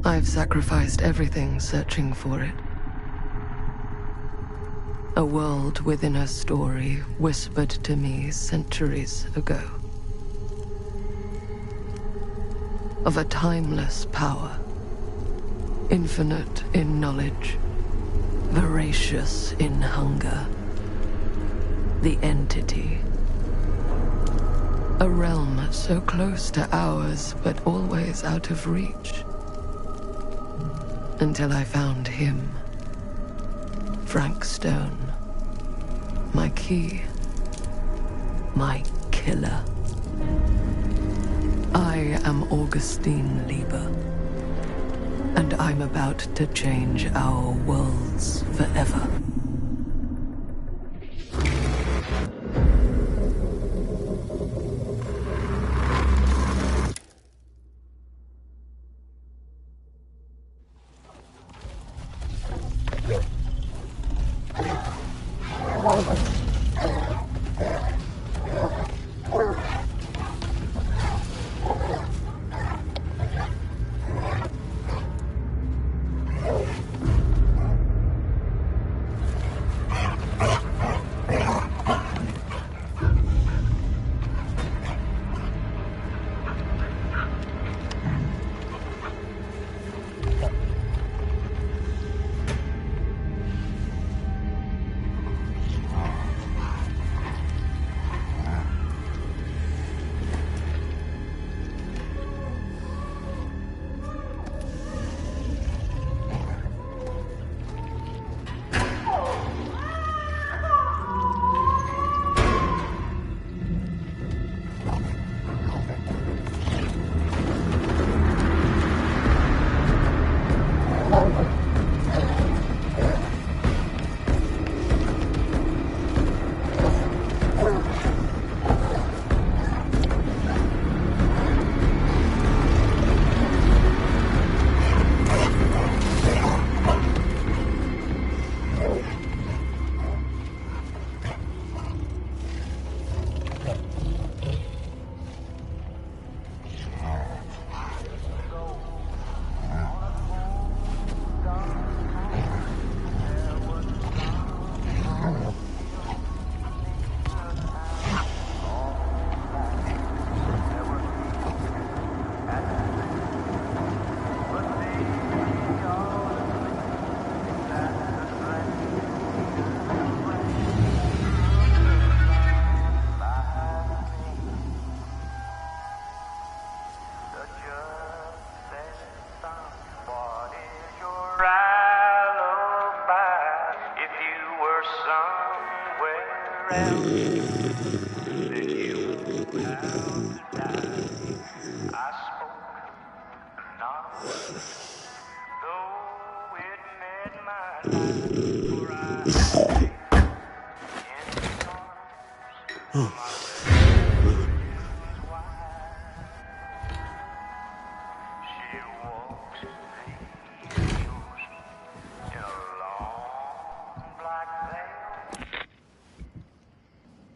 I've sacrificed everything searching for it. A world within a story whispered to me centuries ago. Of a timeless power, infinite in knowledge, voracious in hunger. The entity. A realm so close to ours, but always out of reach. Until I found him. Frankstone. My key. My killer. I am Augustine Lieber. And I'm about to change our worlds forever.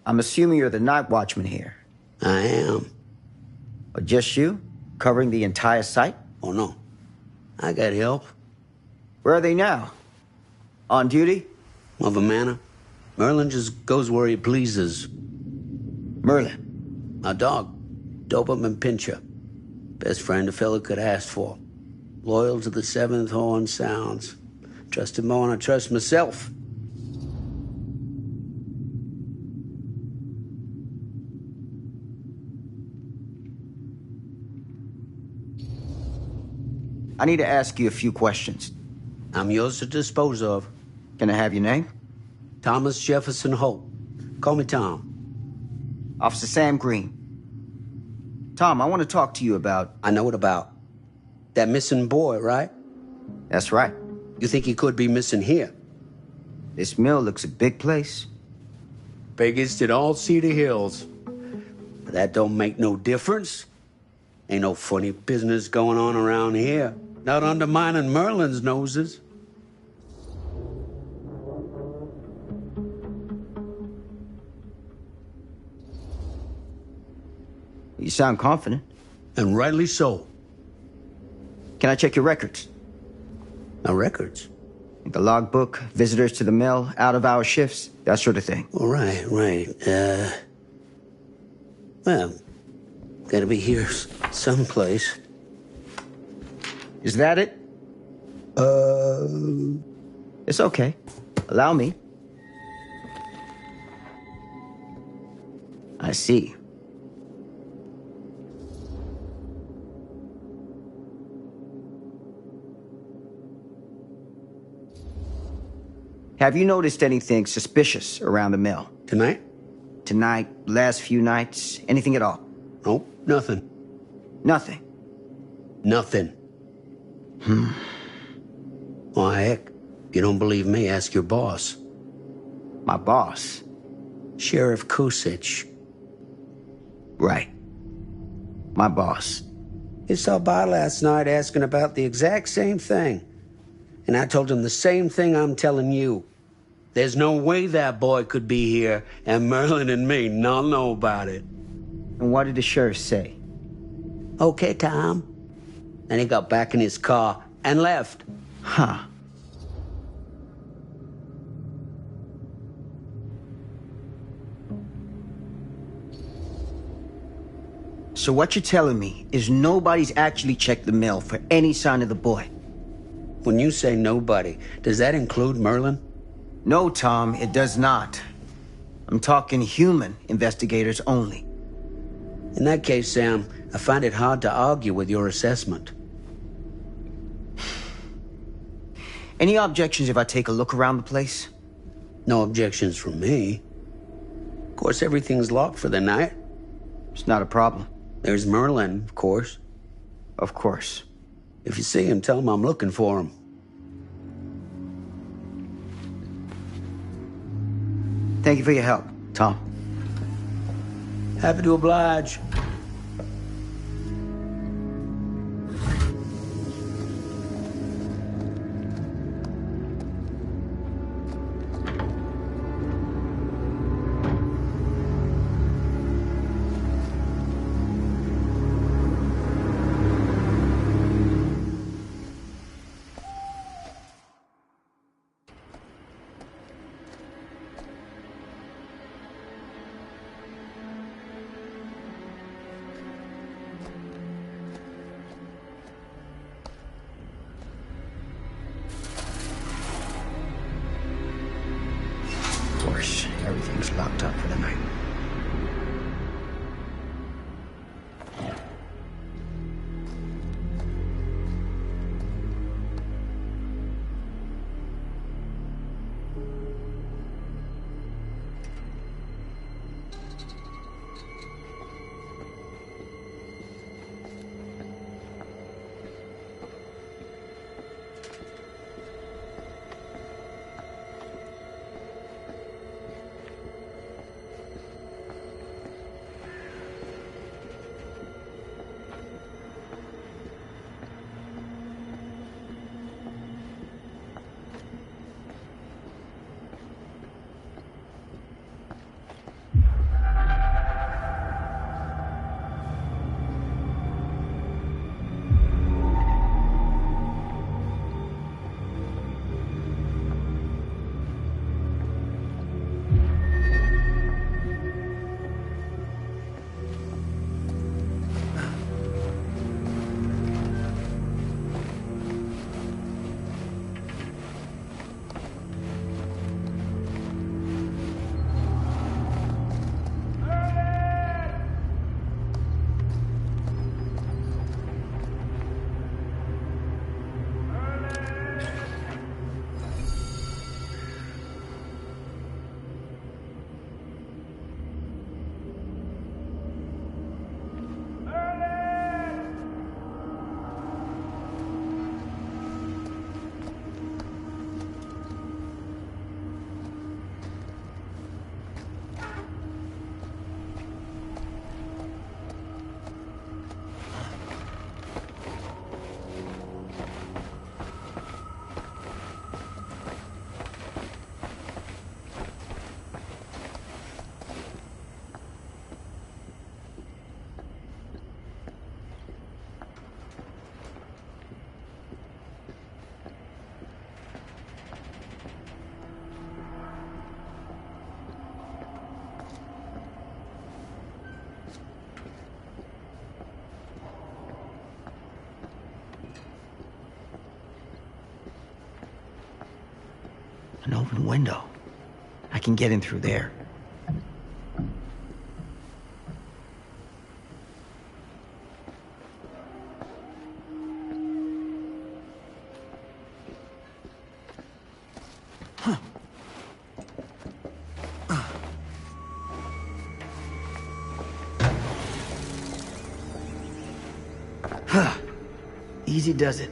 I'm assuming you're the night watchman here. I am. Or just you? Covering the entire site? Oh, no. I got help. Where are they now? On duty? Of a manner. Merlin just goes where he pleases. Merlin? My dog. Doberman Pinscher. Best friend a fella could ask for. Loyal to the seventh horn sounds. Trust him more than I trust myself. I need to ask you a few questions. I'm yours to dispose of. Can I have your name? Thomas Jefferson Holt. Call me Tom. Officer Sam Green. Tom, I want to talk to you about... I know what about. That missing boy, right? That's right. You think he could be missing here? This mill looks a big place. Biggest in all Cedar Hills. But that don't make no difference. Ain't no funny business going on around here. Not undermining Merlin's noses. You sound confident. And rightly so. Can I check your records? My records? The logbook, visitors to the mill, out-of-hour shifts, that sort of thing. Oh, right. Well, gotta be here someplace. Is that it? It's okay. Allow me. I see. Have you noticed anything suspicious around the mill? Tonight? Tonight, last few nights, anything at all? Nope, nothing. Nothing. Nothing. Well, heck, if you don't believe me, ask your boss. My boss? Sheriff Kusich. Right. My boss. He stopped by last night asking about the exact same thing. And I told him the same thing I'm telling you. There's no way that boy could be here and Merlin and me not know about it. And what did the sheriff say? Okay, Tom. And he got back in his car and left. Huh. So what you're telling me is nobody's actually checked the mill for any sign of the boy? When you say nobody, does that include Merlin? No, Tom, it does not. I'm talking human investigators only. In that case, Sam, I find it hard to argue with your assessment. Any objections if I take a look around the place? No objections from me. Of course, everything's locked for the night. It's not a problem. There's Merlin, of course. Of course. If you see him, tell him I'm looking for him. Thank you for your help, Tom. Happy to oblige. Of course, everything's locked up for the night. An open window. I can get in through there. Easy does it.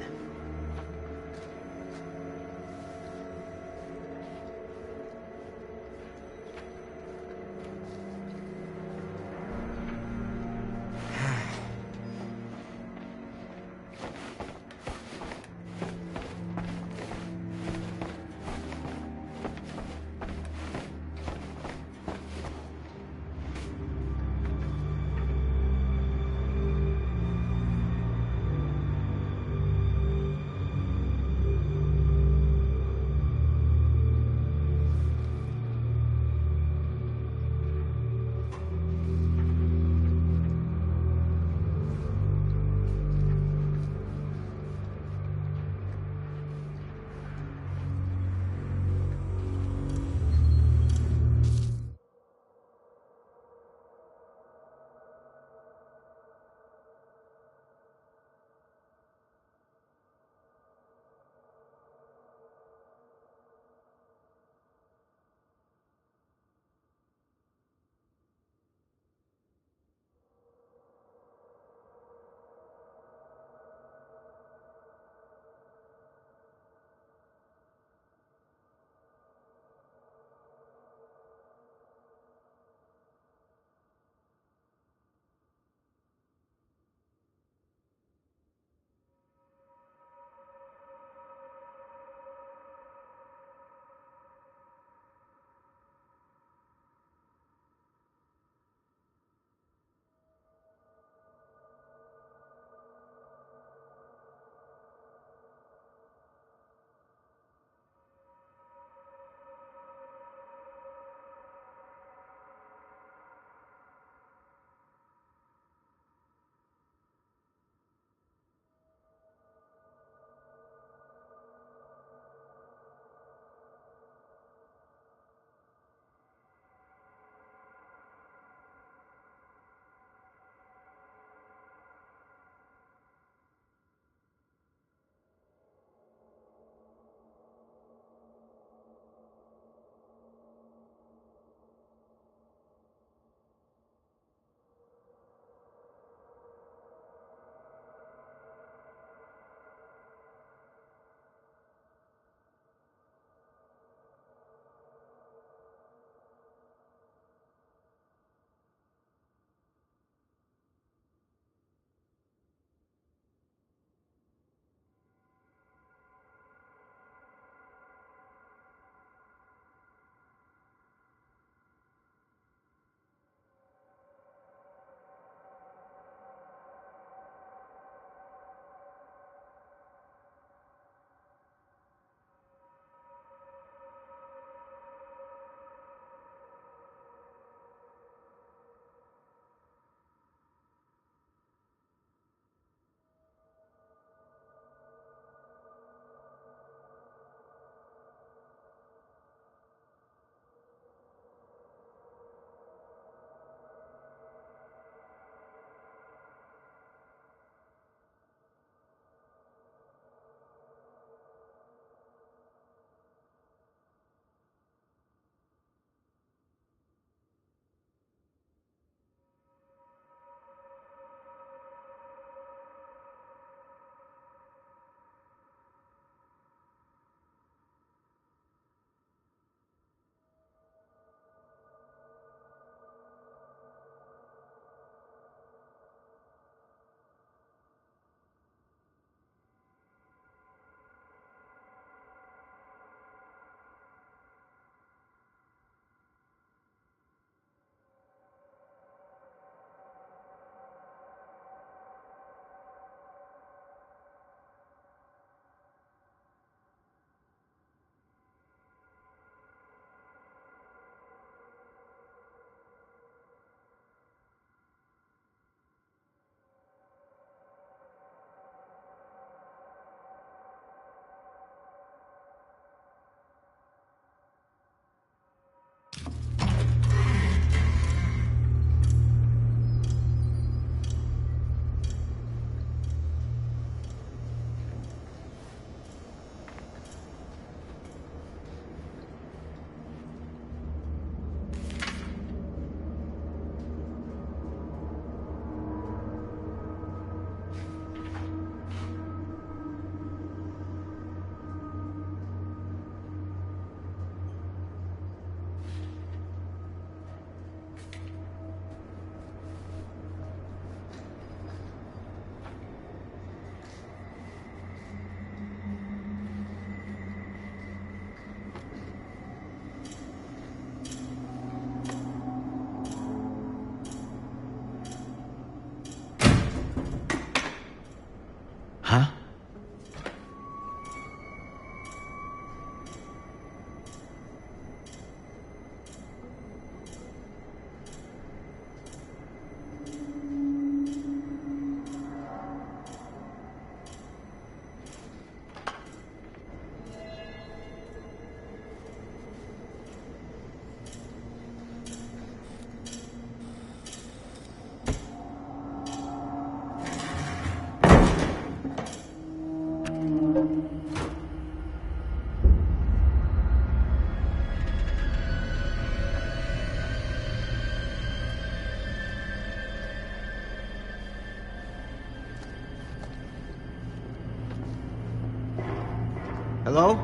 Hello?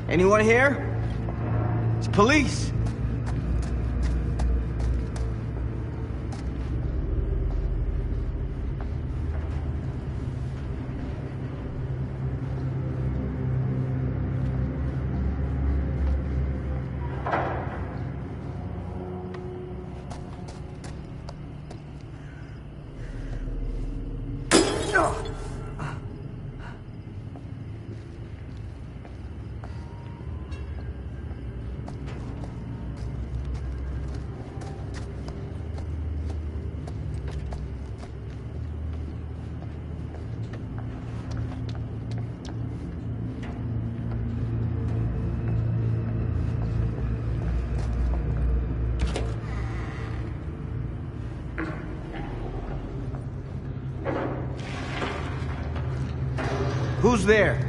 Anyone here? It's police. Who's there?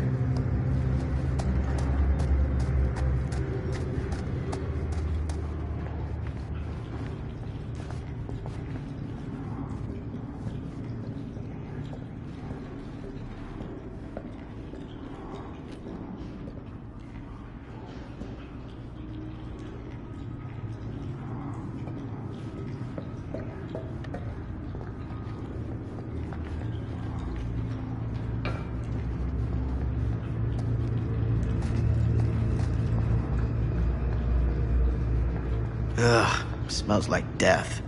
Ugh, smells like death.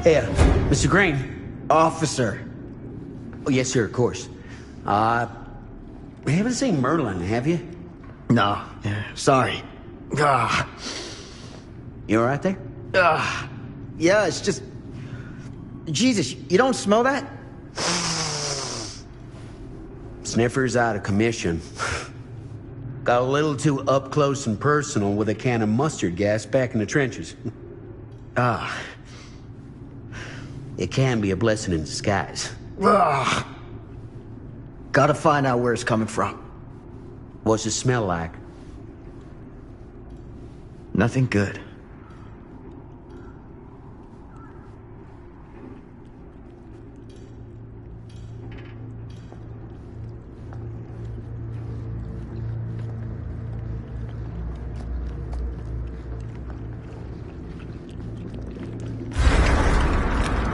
Hey, Mr. Green. Officer. Oh, yes, sir, of course. You haven't seen Merlin, have you? No, sorry. Ah. You all right there? Yeah, it's just... Jesus, you don't smell that? Sniffer's out of commission. Got a little too up close and personal with a can of mustard gas back in the trenches. It can be a blessing in disguise. Gotta find out where it's coming from. What's it smell like? Nothing good.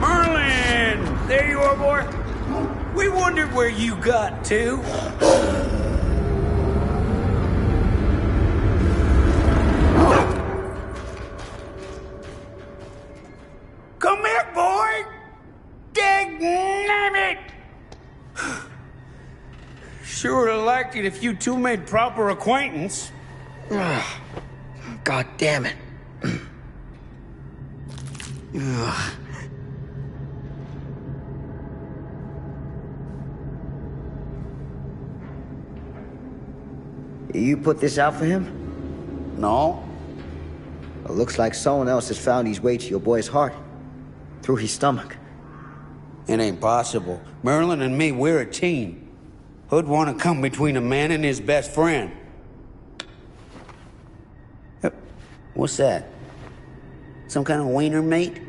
Merlin! There you are, boy. We wondered where you got to. Come here, boy! Dang-nabbit! Sure would have liked it if you two made proper acquaintance. God damn it. You put this out for him? No? It looks like someone else has found his way to your boy's heart. Through his stomach. It ain't possible. Merlin and me, we're a team. Who'd want to come between a man and his best friend? What's that? Some kind of wiener mate?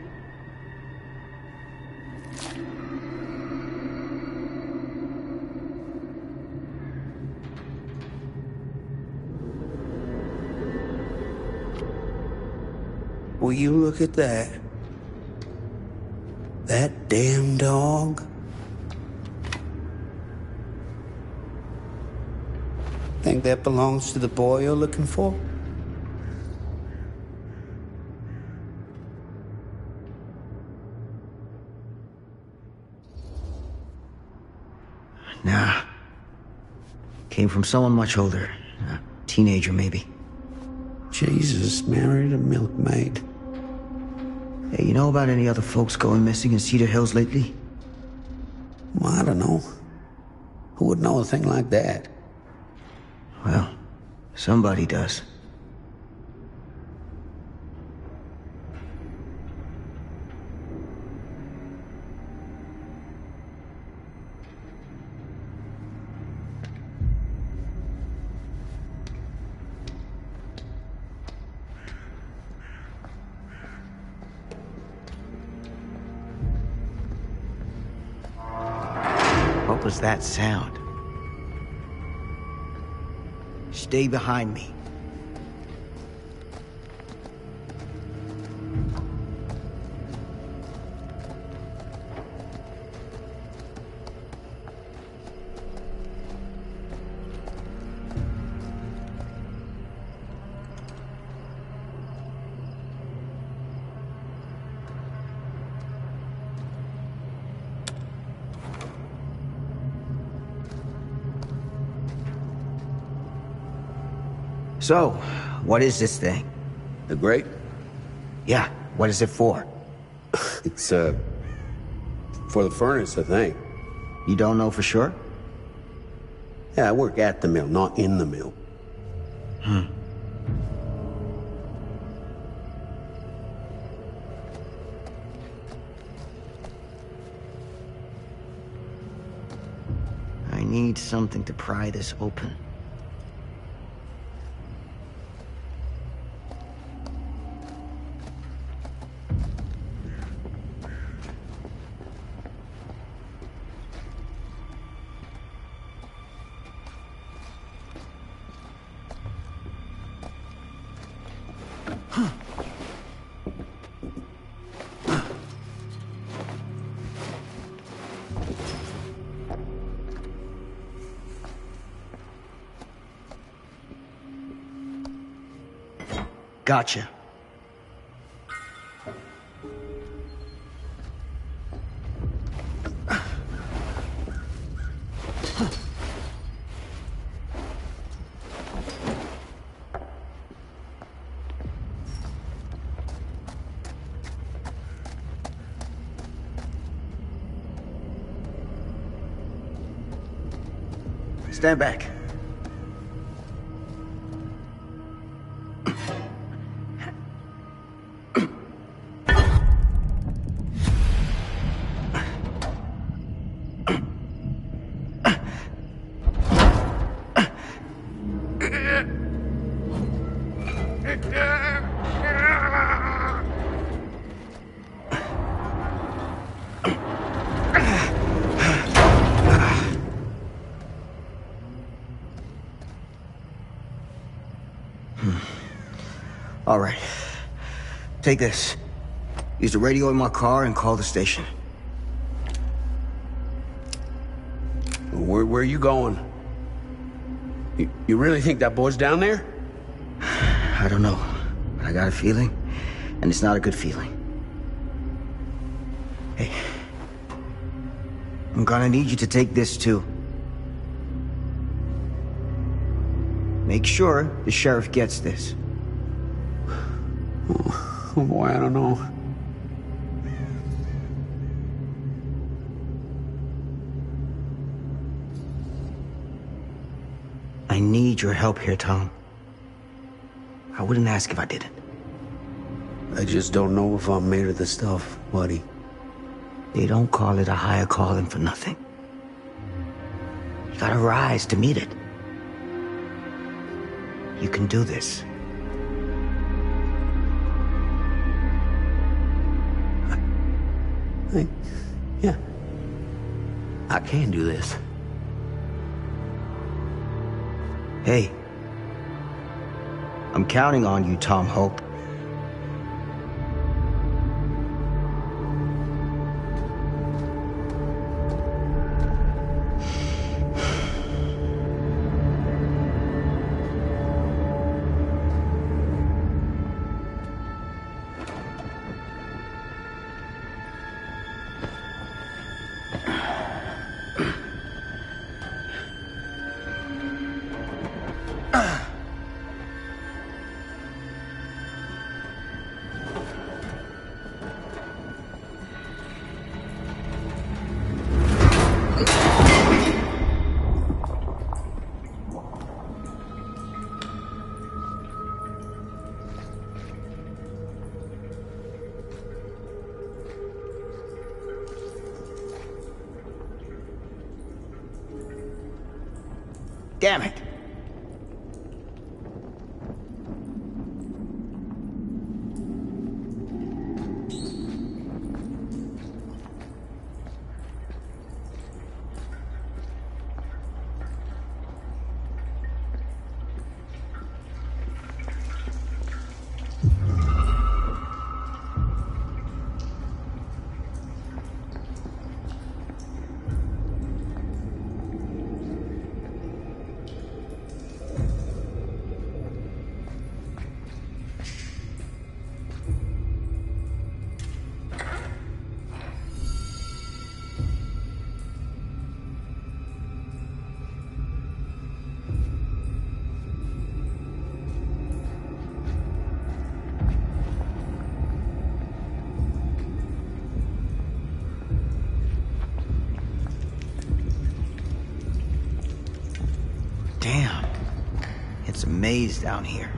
Will you look at that? That damn dog? Think that belongs to the boy you're looking for? Nah. Came from someone much older. A teenager, maybe. Jesus married a milkmaid. Hey, you know about any other folks going missing in Cedar Hills lately? Well, I don't know. Who would know a thing like that? Well, somebody does. was that sound? Stay behind me. So, what is this thing? The grate? Yeah, what is it for? It's, for the furnace, I think. You don't know for sure? Yeah, I work at the mill, not in the mill. I need something to pry this open. Gotcha. Stand back. All right. Take this. Use the radio in my car and call the station. Where are you going? You really think that boy's down there? I don't know. But I got a feeling, and it's not a good feeling. Hey. I'm gonna need you to take this too. Make sure the sheriff gets this. Oh boy, I don't know. I need your help here, Tom. I wouldn't ask if I didn't. I just don't know if I'm made of the stuff, buddy. They don't call it a higher calling for nothing. You gotta rise to meet it. You can do this. Yeah. I can do this. Hey. I'm counting on you, Tom Hope. Damn it. It's a maze down here.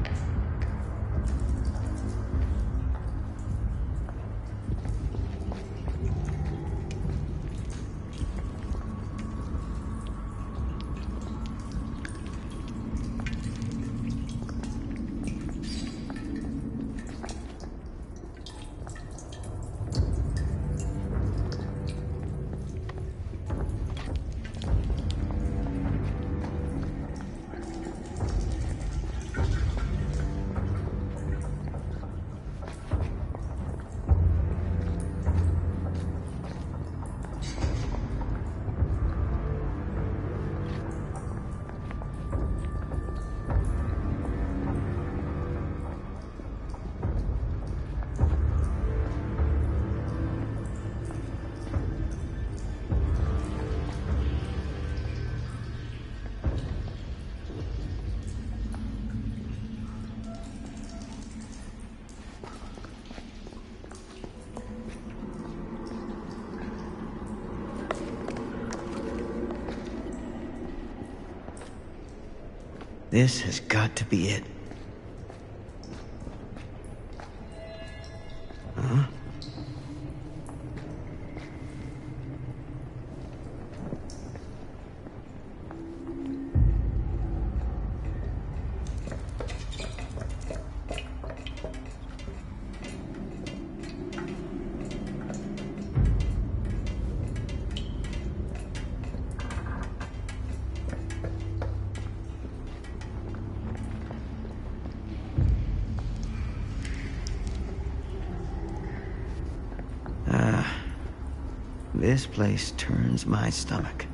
This has got to be it. Huh? This place turns my stomach.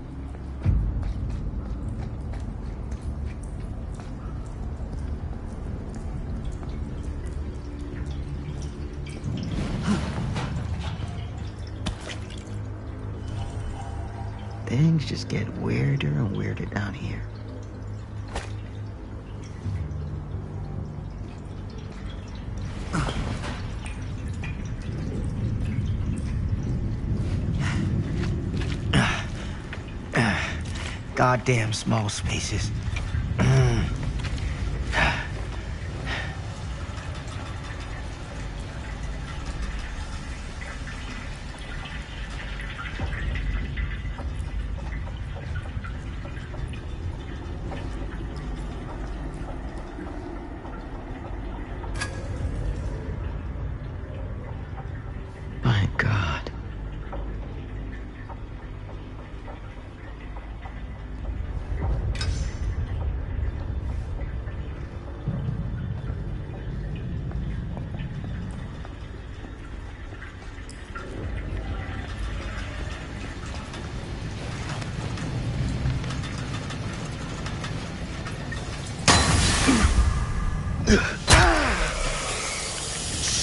Things just get weirder and weirder down here. Goddamn small spaces. My God.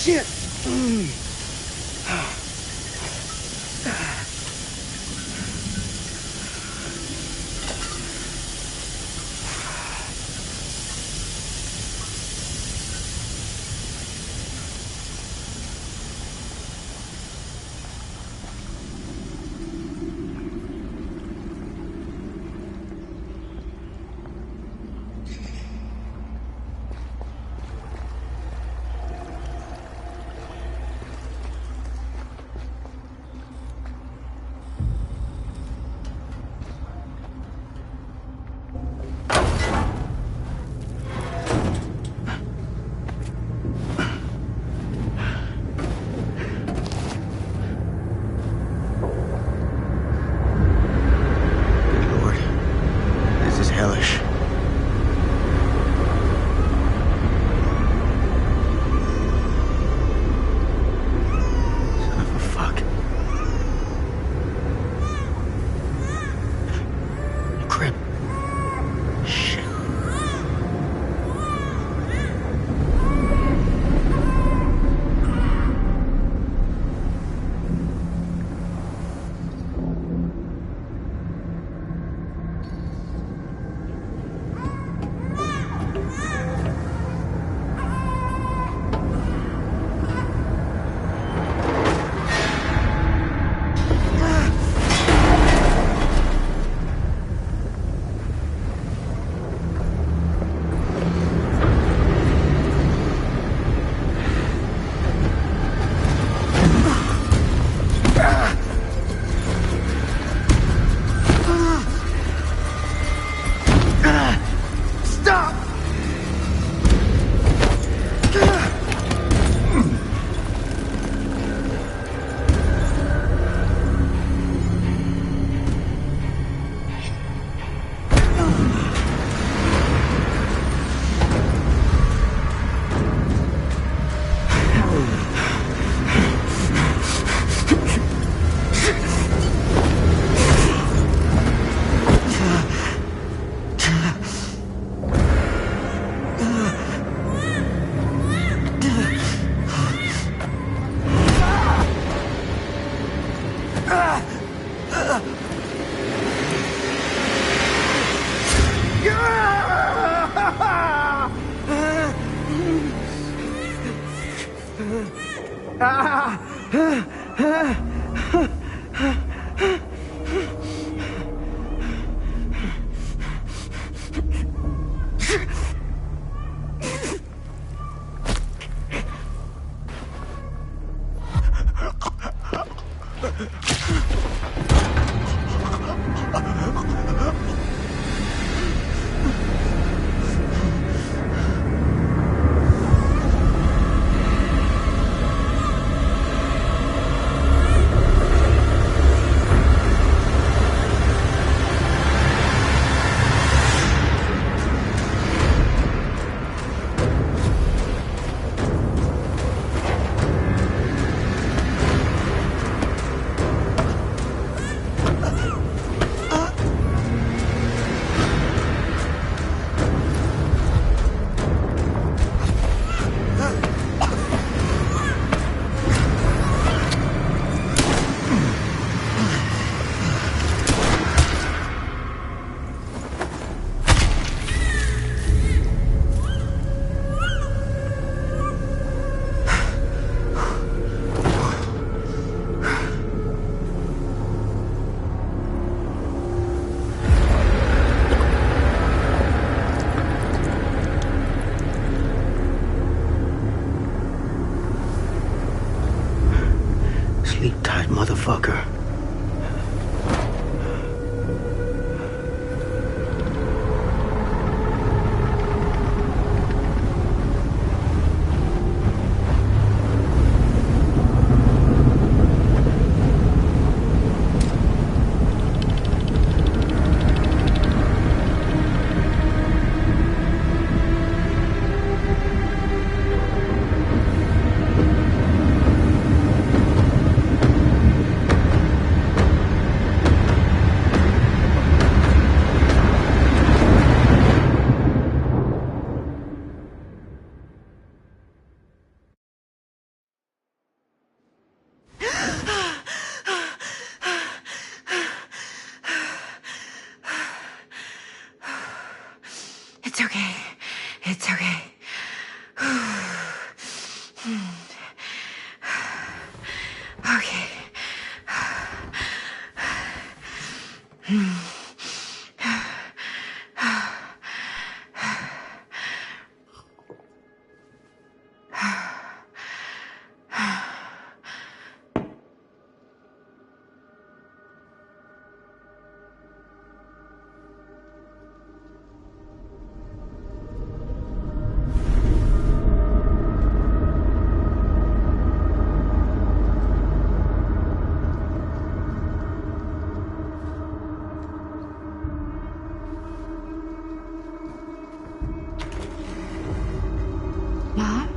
Shit! motherfucker. It's okay. It's okay. Okay. Mom?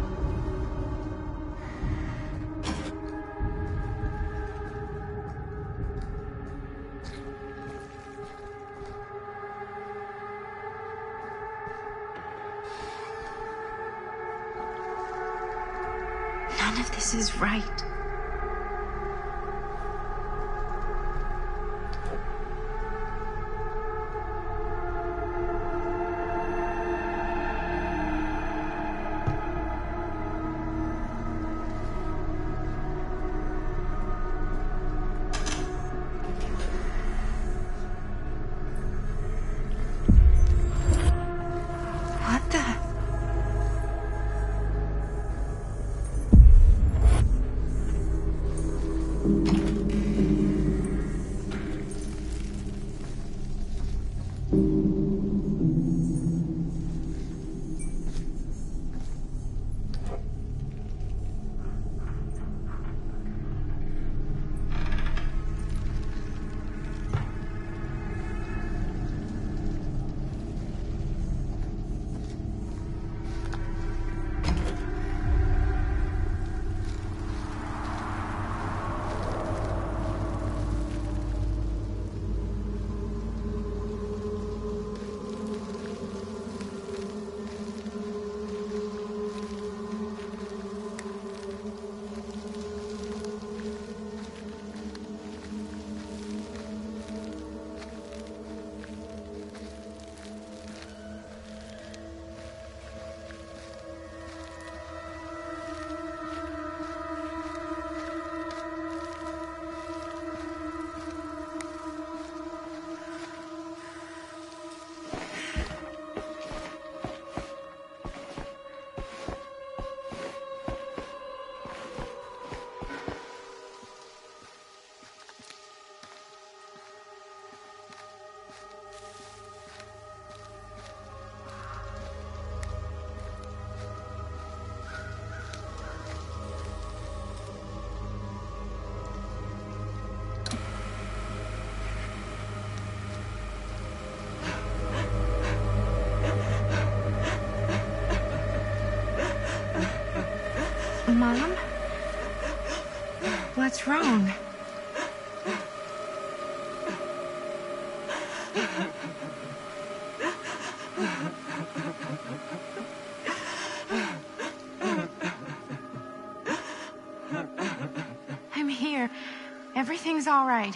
None of this is right. What the? Mom? What's wrong? I'm here. Everything's all right.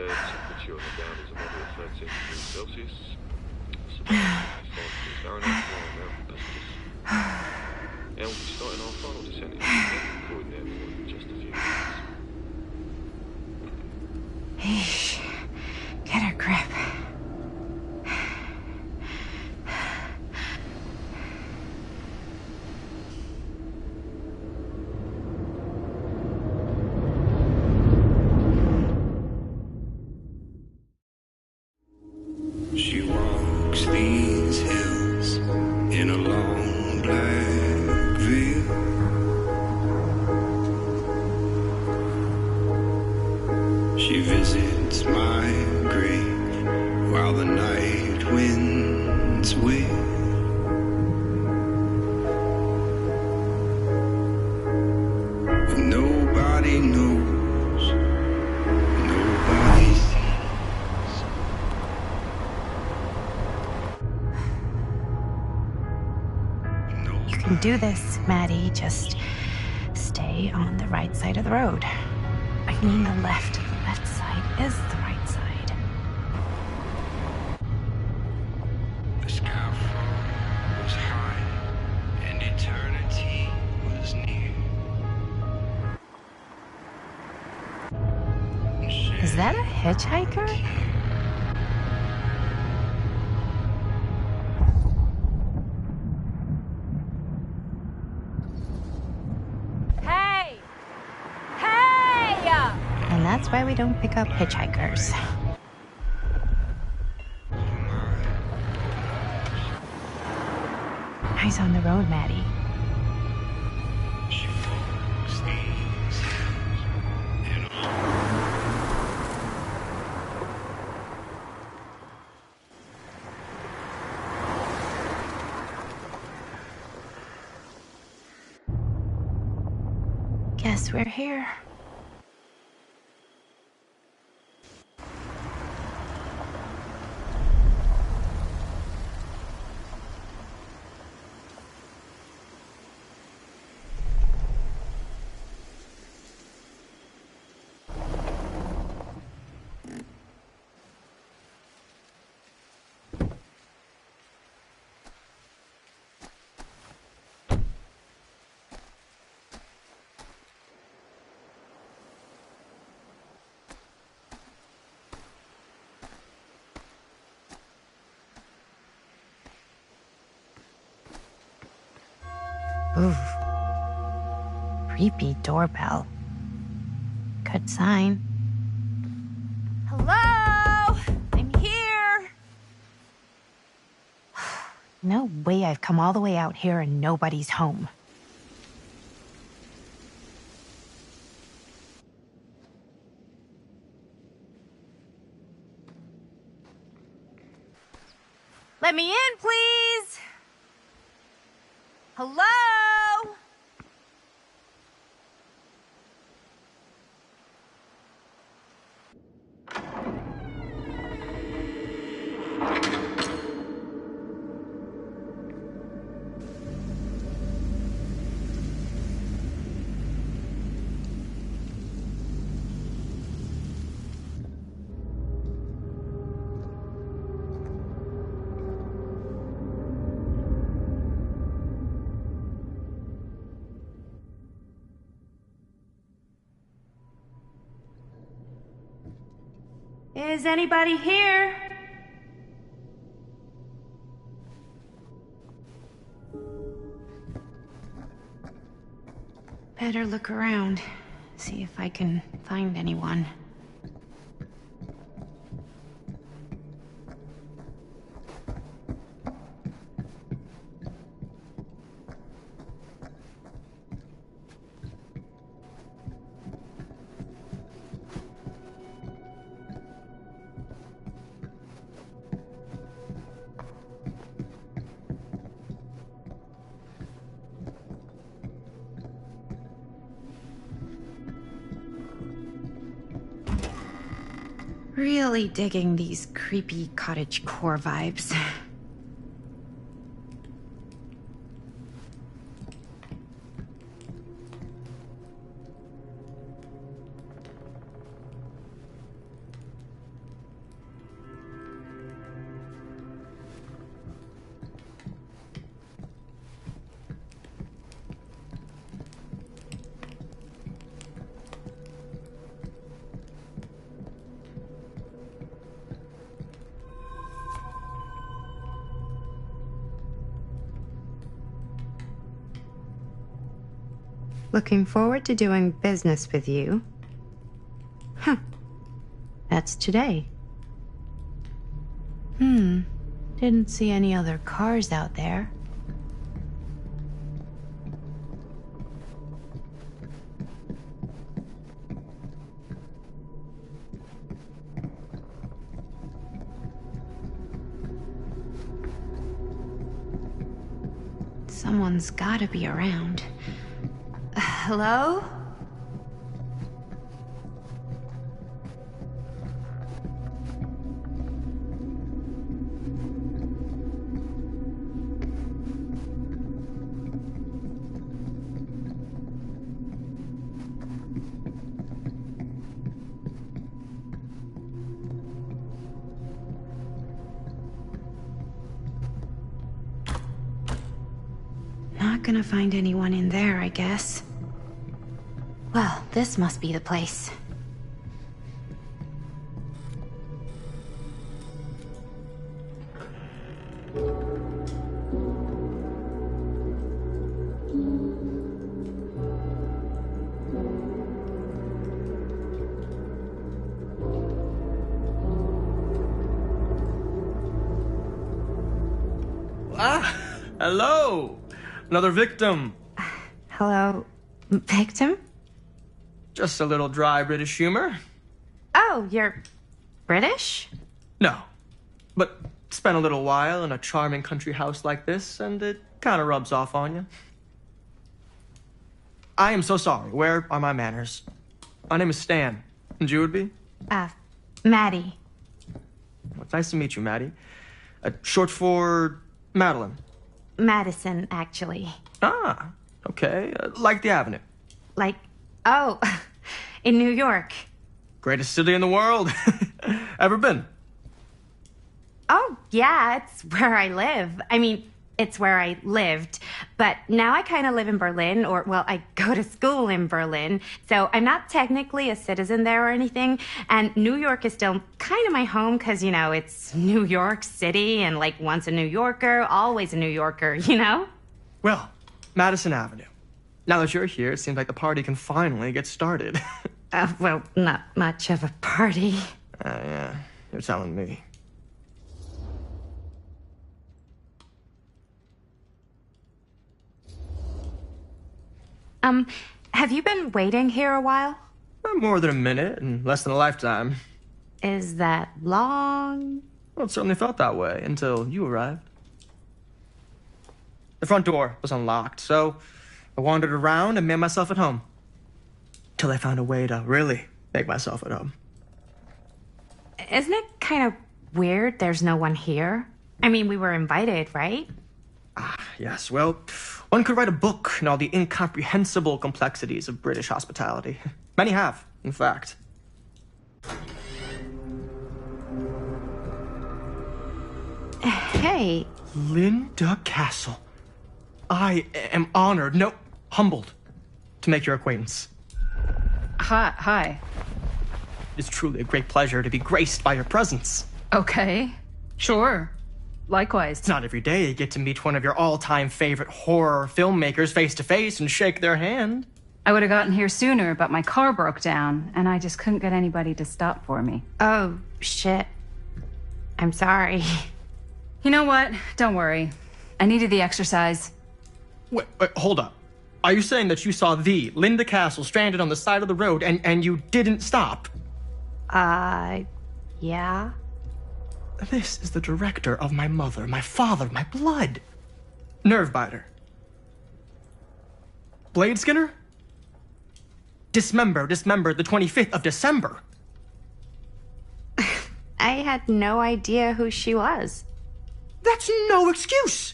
Temperature on the ground is a moderate 13 degrees Celsius. Our next one, that's just... And we'll be starting our final descent into the recording everyone in just a few minutes. Eesh. Get a grip. She walks these hills in a long black veil. She visits my grave while the night winds wail. And nobody knows, nobody sees. You can do this, Maddie. Just stay on the right side of the road. I mean the left. The left side is the right side. The sky was high and eternity was near. Is that a hitchhiker? Hey! Hey! And that's why we don't pick up hitchhikers. Eyes on the road, Maddie. She walks these hills in a Guess we're here. Ooh. Creepy doorbell. Good sign. Hello? I'm here. No way I've come all the way out here and nobody's home. Let me in, please. Hello? Is anybody here? Better look around. See if I can find anyone. Really digging these creepy cottagecore vibes. Looking forward to doing business with you. Huh. That's today. Didn't see any other cars out there. Someone's gotta be around. Hello? Not gonna find anyone in there, I guess. Well, this must be the place. Hello! Another victim. Hello, victim? Just a little dry British humor. Oh, you're British? No. But spent a little while in a charming country house like this, and it kind of rubs off on you. I am so sorry. Where are my manners? My name is Stan. And you would be? Maddie. Well, it's nice to meet you, Maddie. Short for Madeline. Madison, actually. Ah, okay. Like the Avenue. Like, oh, in New York. Greatest city in the world. Ever been? Oh, yeah, it's where I live. I mean, it's where I lived. But now I kind of live in Berlin, or, well, I go to school in Berlin. So I'm not technically a citizen there or anything. And New York is still kind of my home because, you know, it's New York City. And, like, once a New Yorker, always a New Yorker, you know? Well, Madison Avenue. Now that you're here, it seems like the party can finally get started. Well, not much of a party. Yeah, you're telling me. Have you been waiting here a while? More than a minute, and less than a lifetime. Is that long? Well, it certainly felt that way until you arrived. The front door was unlocked, so I wandered around and made myself at home. Till I found a way to really make myself at home. Isn't it kind of weird there's no one here? I mean, we were invited, right? Yes, well, one could write a book on all the incomprehensible complexities of British hospitality. Many have, in fact. Hey. Linda Castle. I am honored, no, humbled, to make your acquaintance. Hi. It is truly a great pleasure to be graced by your presence. Okay. Sure. Likewise. It's not every day you get to meet one of your all-time favorite horror filmmakers face to face and shake their hand. I would have gotten here sooner, but my car broke down, and I just couldn't get anybody to stop for me. Oh, shit. I'm sorry. You know what? Don't worry. I needed the exercise. Wait, hold up. Are you saying that you saw the Linda Castle stranded on the side of the road and you didn't stop? Yeah. This is the director of my mother, my father, my blood. Nerve biter. Blade skinner? Dismember the 25th of December. I had no idea who she was. That's no excuse.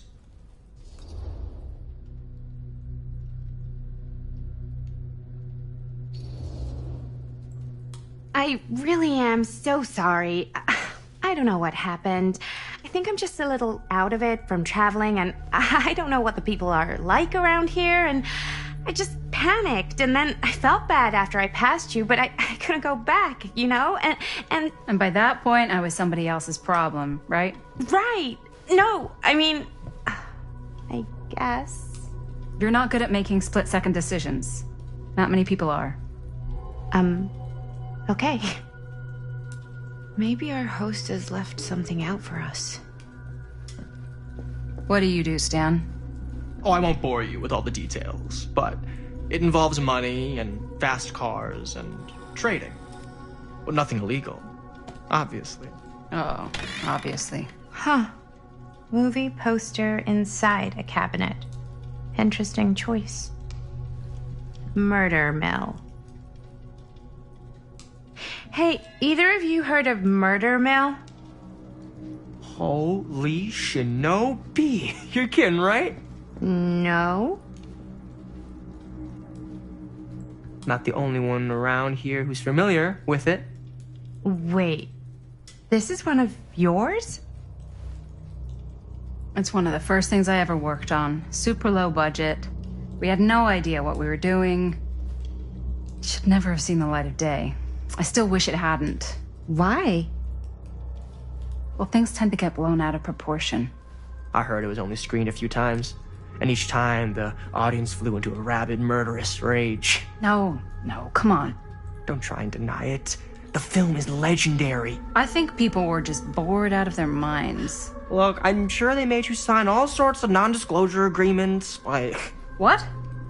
I really am so sorry. I don't know what happened. I think I'm just a little out of it from traveling, and I don't know what the people are like around here, and I just panicked, and then I felt bad after I passed you, but I couldn't go back, you know? And by that point, I was somebody else's problem, right? Right. No, I mean, I guess. You're not good at making split-second decisions. Not many people are. Okay. Maybe our host has left something out for us. What do you do, Stan? Oh, I won't bore you with all the details, but it involves money and fast cars and trading. But nothing illegal, obviously. Oh, obviously. Huh. Movie poster inside a cabinet. Interesting choice. Murder mill. Hey, either of you heard of murder mill? Holy shinobi. You're kidding, right? No. Not the only one around here who's familiar with it. Wait. This is one of yours? It's one of the first things I ever worked on. Super low budget. We had no idea what we were doing. It should never have seen the light of day. I still wish it hadn't. Why? Well, things tend to get blown out of proportion. I heard it was only screened a few times, and each time the audience flew into a rabid, murderous rage. No, come on. Don't try and deny it. The film is legendary. I think people were just bored out of their minds. Look, I'm sure they made you sign all sorts of non-disclosure agreements, like... What?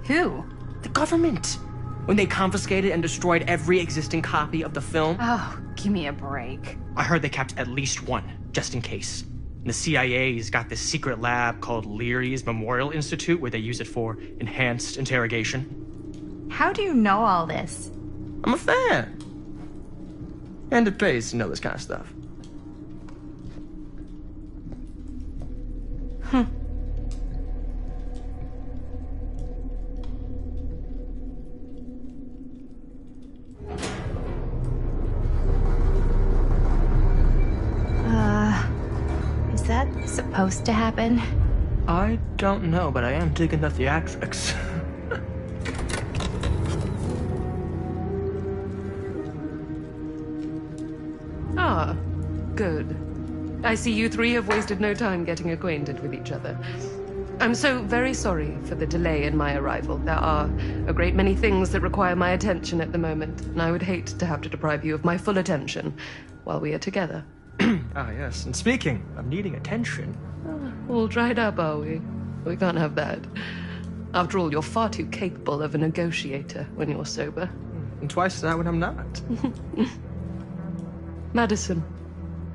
Who? The government. When they confiscated and destroyed every existing copy of the film. Oh, give me a break. I heard they kept at least one, just in case. And the CIA's got this secret lab called Leary's Memorial Institute where they use it for enhanced interrogation. How do you know all this? I'm a fan. And it pays to know this kind of stuff. Is that supposed to happen? I don't know, but I am digging the theatrics. Ah, good. I see you three have wasted no time getting acquainted with each other. I'm so very sorry for the delay in my arrival. There are a great many things that require my attention at the moment, and I would hate to have to deprive you of my full attention while we are together. Ah, yes. And speaking of needing attention... All dried up, are we? We can't have that. After all, you're far too capable of a negotiator when you're sober. And twice that when I'm not. Madison,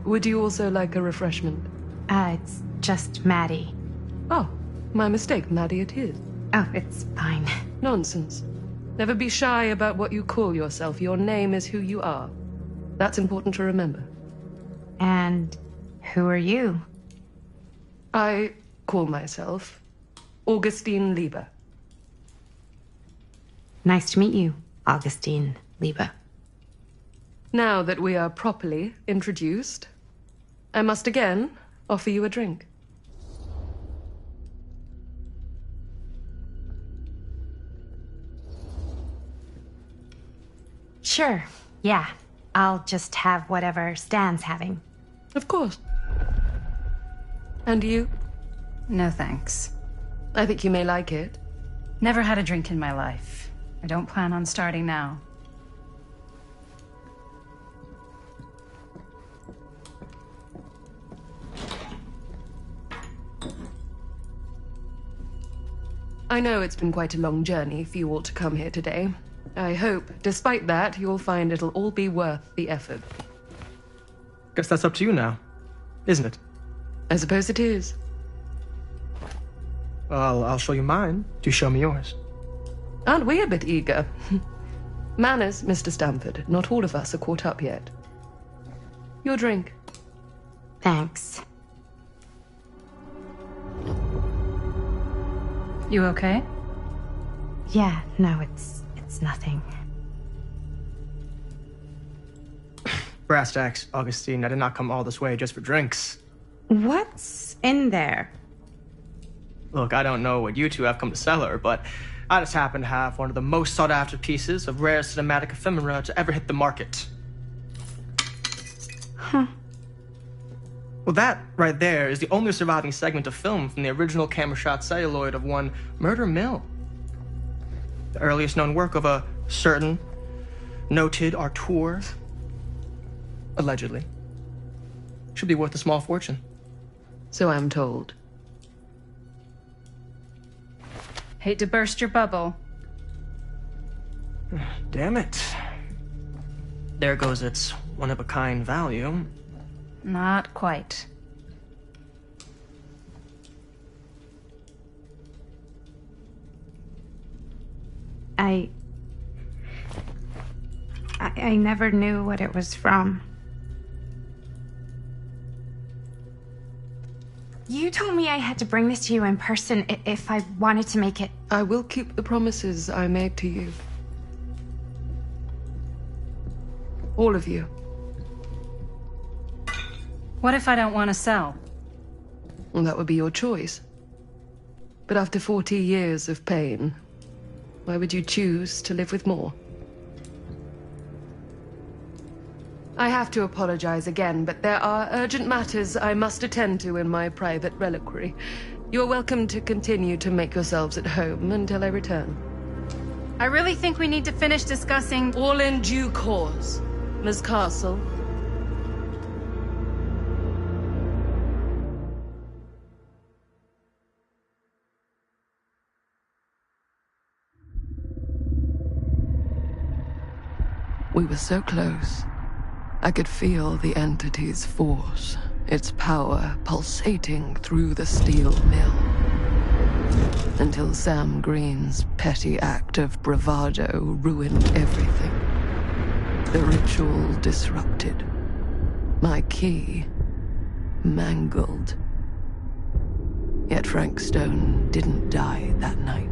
would you also like a refreshment? It's just Maddie. Oh, my mistake. Maddie it is. Oh, it's fine. Nonsense. Never be shy about what you call yourself. Your name is who you are. That's important to remember. And who are you? I call myself Augustine Lieber. Nice to meet you, Augustine Lieber. Now that we are properly introduced, I must again offer you a drink. Sure, yeah. I'll just have whatever Stan's having. Of course. And you? No thanks. I think you may like it. Never had a drink in my life. I don't plan on starting now. I know it's been quite a long journey for you all to come here today. I hope, despite that, you'll find it'll all be worth the effort. Guess that's up to you now, isn't it? I suppose it is. Well, I'll show you mine. Do show me yours. Aren't we a bit eager? Manners, Mr. Stamford. Not all of us are caught up yet. Your drink. Thanks. You okay? Yeah, no, it's nothing. Brass tacks, Augustine. I did not come all this way just for drinks. What's in there? Look, I don't know what you two have come to cellar, but I just happen to have one of the most sought-after pieces of rare cinematic ephemera to ever hit the market. Huh. Well, that right there is the only surviving segment of film from the original camera shot celluloid of one Murder Mill. The earliest known work of a certain noted auteur, allegedly. Should be worth a small fortune. So I'm told. Hate to burst your bubble. Damn it. There goes its one-of-a-kind value. Not quite. I never knew what it was from. You told me I had to bring this to you in person if I wanted to make it. I will keep the promises I made to you. All of you. What if I don't want to sell? Well, that would be your choice. But after 40 years of pain, why would you choose to live with more? I have to apologize again, but there are urgent matters I must attend to in my private reliquary. You're welcome to continue to make yourselves at home until I return. I really think we need to finish discussing... All in due course, Miss Castle. We were so close. I could feel the entity's force, its power pulsating through the steel mill. Until Sam Green's petty act of bravado ruined everything. The ritual disrupted. My key mangled. Yet Frankstone didn't die that night.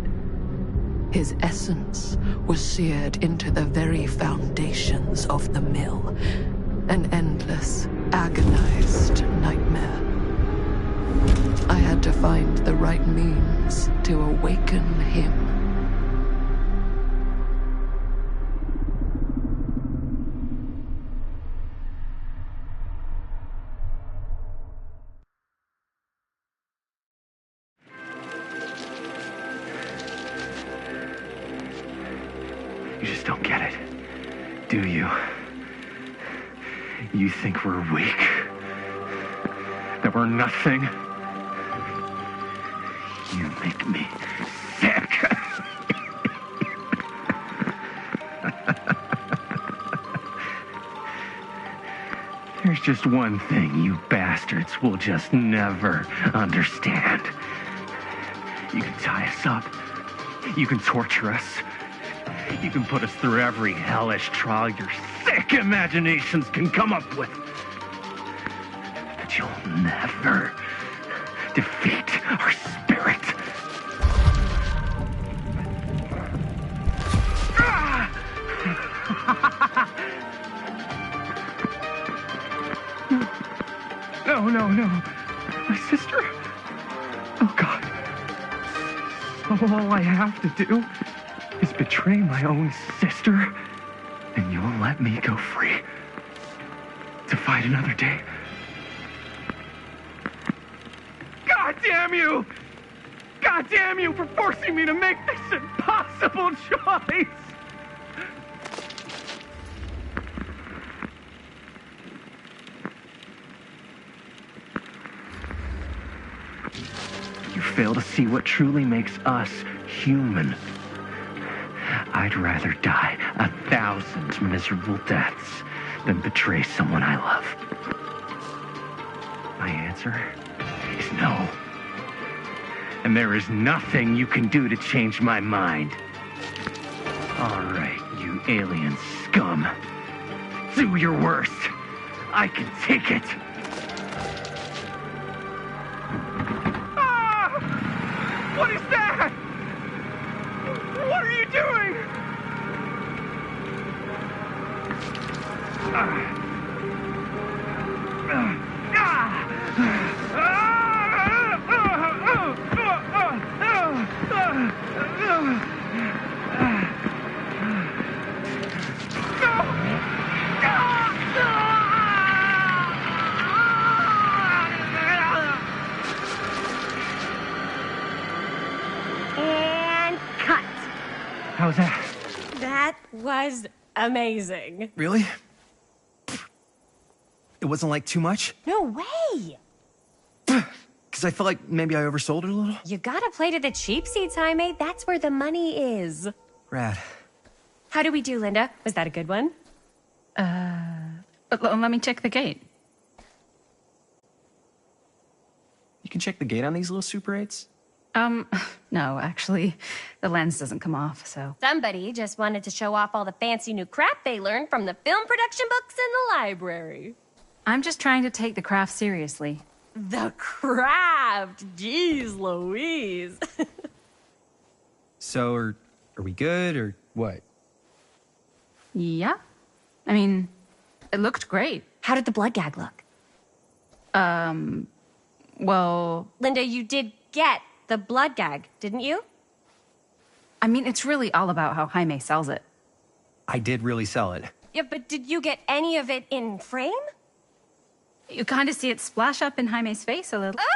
His essence was seared into the very foundations of the mill. An endless, agonized nightmare. I had to find the right means to awaken him. You just don't get it, do you? You think we're weak? That we're nothing? You make me sick. There's just one thing you bastards will just never understand. You can tie us up. You can torture us. You can put us through every hellish trial your sick imaginations can come up with. But you'll never defeat our spirit. No. My sister? Oh, God. All I have to do is betray my own sister, and you'll let me go free to fight another day. God damn you! God damn you for forcing me to make this impossible choice! You fail to see what truly makes us human. I'd rather die 1,000 miserable deaths than betray someone I love. My answer is no. And there is nothing you can do to change my mind. All right, you alien scum. Do your worst. I can take it. Ah! What is that? What are you doing? was amazing. Really? It wasn't like too much? No way! Because I felt like maybe I oversold it a little? You gotta play to the cheap seats, Jaime. That's where the money is. Rad. How do we do, Linda? Was that a good one? Let me check the gate. You can check the gate on these little Super 8s? No, actually, the lens doesn't come off, so. Somebody just wanted to show off all the fancy new crap they learned from the film production books in the library. I'm just trying to take the craft seriously. The craft! Jeez Louise. So, are we good, or what? Yeah. I mean, it looked great. How did the blood gag look? Well... Linda, you did get the blood gag, didn't you? I mean, it's really all about how Jaime sells it. I did really sell it. Yeah, but did you get any of it in frame? You kind of see it splash up in Jaime's face a little. Linda!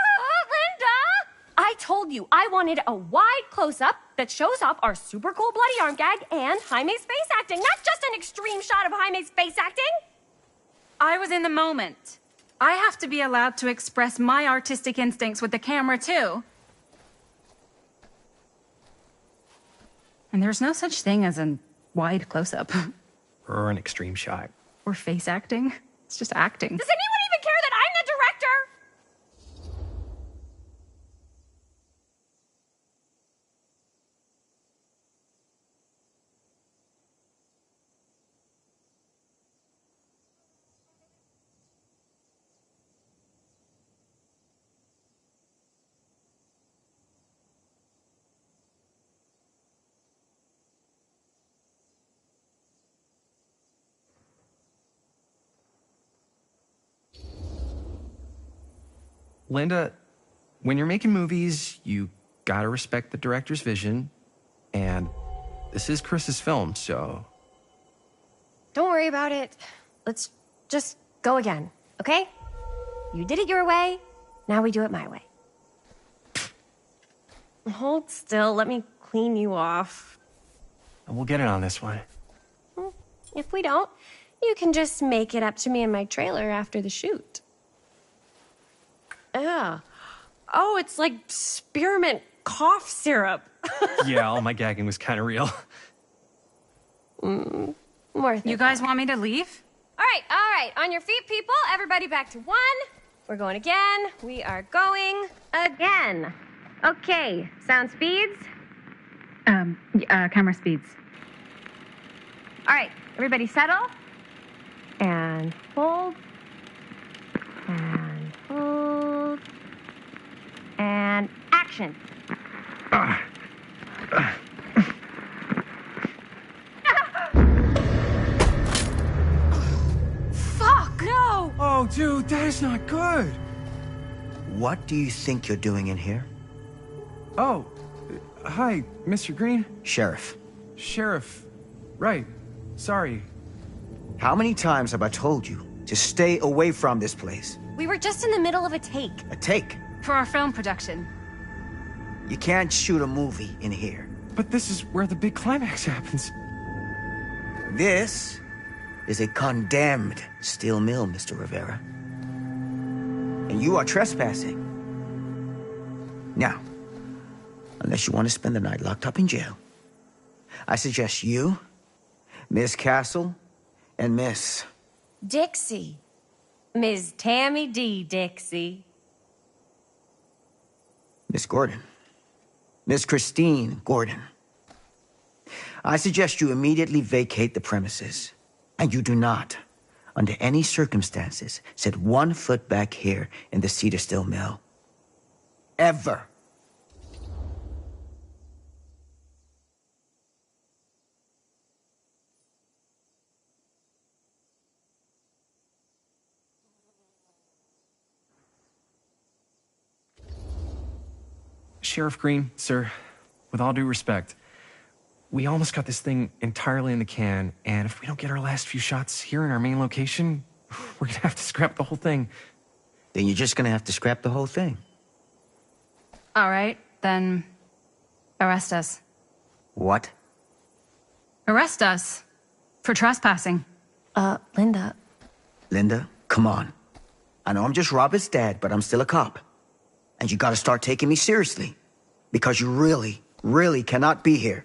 I told you I wanted a wide close-up that shows off our super cool bloody arm gag and Jaime's face acting, not just an extreme shot of Jaime's face acting. I was in the moment. I have to be allowed to express my artistic instincts with the camera, too. And there's no such thing as a wide close-up. Or an extreme shot. Or face acting. It's just acting. Does anyone even care that I'm the director? Linda, when you're making movies, you gotta respect the director's vision, and this is Chris's film, so... Don't worry about it. Let's just go again, okay? You did it your way, now we do it my way. Hold still, let me clean you off. We'll get it on this one. If we don't, you can just make it up to me in my trailer after the shoot. Oh, it's like spearmint cough syrup. Yeah, all my gagging was kind of real. More You guys want me to leave? All right. On your feet, people. Everybody back to 1. We're going again. We are going again. Okay, sound speeds. Camera speeds. All right, everybody settle. And hold. And hold. And action. Fuck! No! Oh, dude, that is not good. What do you think you're doing in here? Oh, hi, Mr. Green. Sheriff. Sheriff. Right. Sorry. How many times have I told you to stay away from this place? We were just in the middle of a take. A take? For our film production. You can't shoot a movie in here. But this is where the big climax happens. This is a condemned steel mill, Mr. Rivera. And you are trespassing. Now, unless you want to spend the night locked up in jail, I suggest you, Miss Castle, and Miss... Dixie. Ms. Tammy D. Dixie. Miss Gordon. Miss Christine Gordon. I suggest you immediately vacate the premises. And you do not, under any circumstances, set 1 foot back here in the Cedar Steel Mill. Ever. Sheriff Green, sir, with all due respect, we almost got this thing entirely in the can, and if we don't get our last few shots here in our main location, we're gonna have to scrap the whole thing. Then you're just gonna have to scrap the whole thing. All right, then arrest us. What? Arrest us. For trespassing. Linda. Linda, come on. I know I'm just Robert's dad, but I'm still a cop. And you gotta start taking me seriously. Because you really, really cannot be here.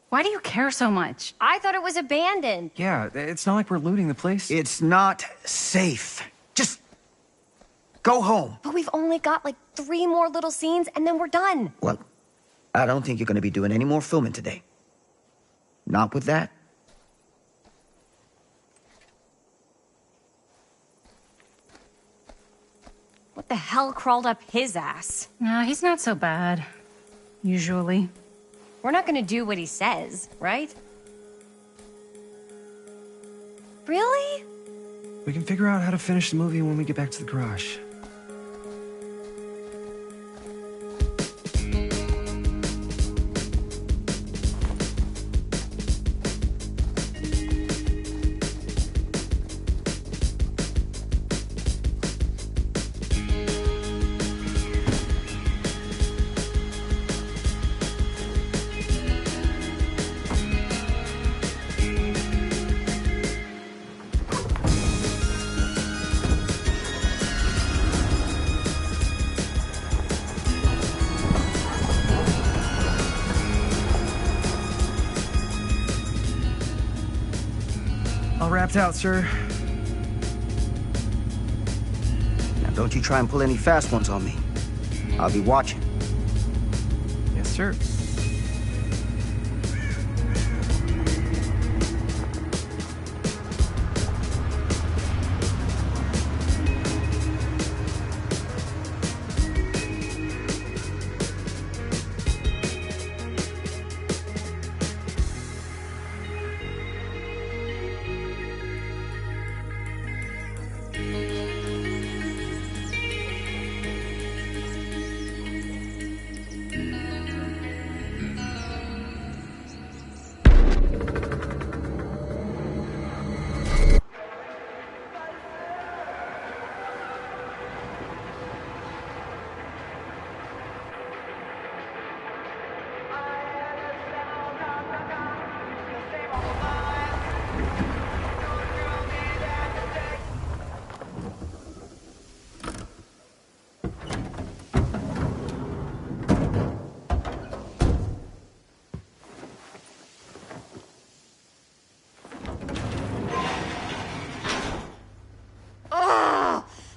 Why do you care so much? I thought it was abandoned. Yeah, it's not like we're looting the place. It's not safe. Just go home. But we've only got like 3 more little scenes and then we're done. Well, I don't think you're gonna be doing any more filming today. Not with that. What the hell crawled up his ass? Nah, he's not so bad. Usually. We're not gonna do what he says, right? Really? We can figure out how to finish the movie when we get back to the garage. All wrapped out, sir. Now don't you try and pull any fast ones on me. I'll be watching. Yes, sir.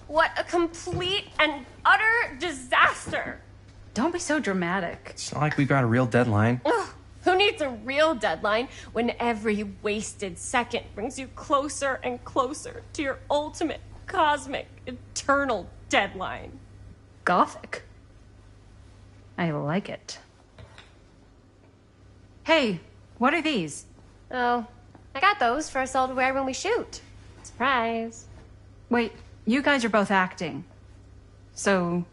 What a complete and utter disaster! Don't be so dramatic. It's not like we've got a real deadline. Ugh, who needs a real deadline when every wasted second brings you closer and closer to your ultimate, cosmic, eternal deadline? Gothic. I like it. Hey, what are these? Oh, I got those for us all to wear when we shoot. Surprise. Wait, you guys are both acting. So,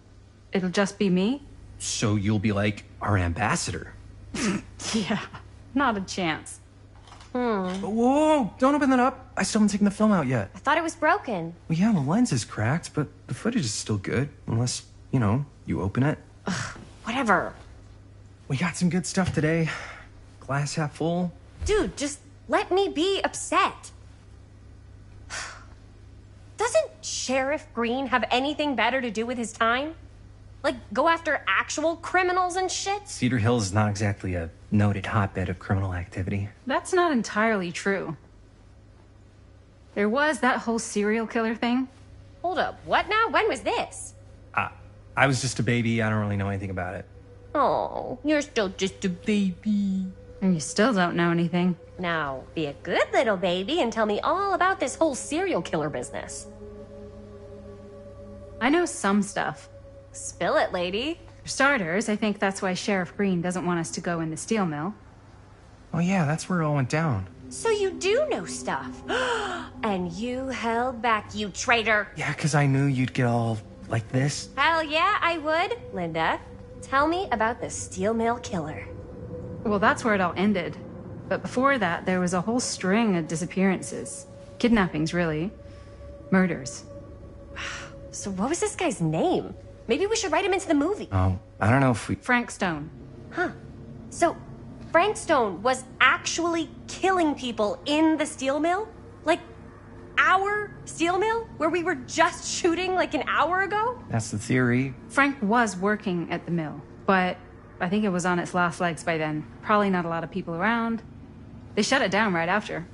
it'll just be me? So you'll be like our ambassador. Yeah, not a chance. Whoa, don't open that up. I still haven't taken the film out yet. I thought it was broken. Well, yeah, the lens is cracked, but the footage is still good. Unless, you open it. Whatever. We got some good stuff today. Glass half full. Dude, just let me be upset. Doesn't Sheriff Green have anything better to do with his time? Like, go after actual criminals and shit? Cedar Hills is not exactly a noted hotbed of criminal activity. That's not entirely true. There was that whole serial killer thing. Hold up, what now? When was this? I was just a baby. I don't really know anything about it. Oh, you're still just a baby. And you still don't know anything. Now, be a good little baby and tell me all about this whole serial killer business. I know some stuff. Spill it, lady. For starters, I think that's why Sheriff Green doesn't want us to go in the steel mill. Oh yeah, that's where it all went down. So you do know stuff. And you held back, you traitor. Yeah, because I knew you'd get all like this. Hell yeah, I would. Linda, tell me about the steel mill killer. Well, that's where it all ended. But before that, there was a whole string of disappearances. Kidnappings, really. Murders. So what was this guy's name? Maybe we should write him into the movie. Oh, I don't know if we... Frankstone. Huh. So, Frankstone was actually killing people in the steel mill? Like, our steel mill? Where we were just shooting like an hour ago? That's the theory. Frank was working at the mill, but I think it was on its last legs by then. Probably not a lot of people around. They shut it down right after.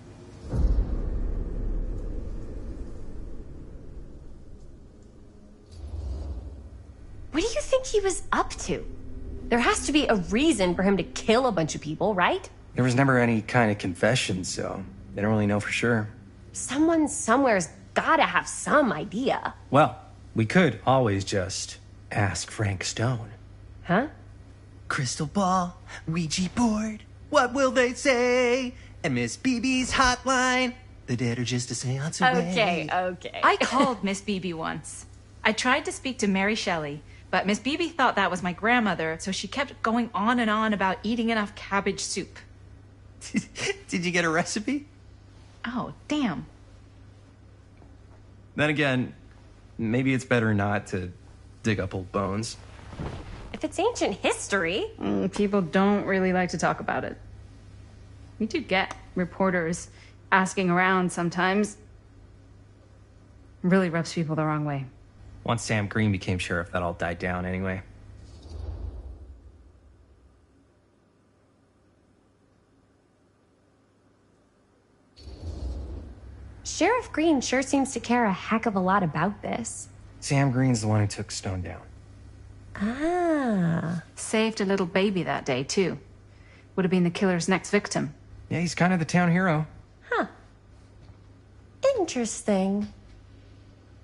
What do you think he was up to? There has to be a reason for him to kill a bunch of people, right? There was never any kind of confession, so they don't really know for sure. Someone somewhere's gotta have some idea. Well, we could always just ask Frank Stone. Huh? Crystal ball, Ouija board, what will they say? And Miss BB's hotline, the dead are just a seance away. Okay. I called Miss BB once. I tried to speak to Mary Shelley, but Miss BB thought that was my grandmother, so she kept going on and on about eating enough cabbage soup. Did you get a recipe? Oh, damn. Then again, maybe it's better not to dig up old bones. If it's ancient history. People don't really like to talk about it. We do get reporters asking around sometimes. Really rubs people the wrong way. Once Sam Green became sheriff, that all died down anyway. Sheriff Green sure seems to care a heck of a lot about this. Sam Green's the one who took Stone down. Ah. Saved a little baby that day, too. Would have been the killer's next victim. Yeah, he's kind of the town hero. Huh. Interesting.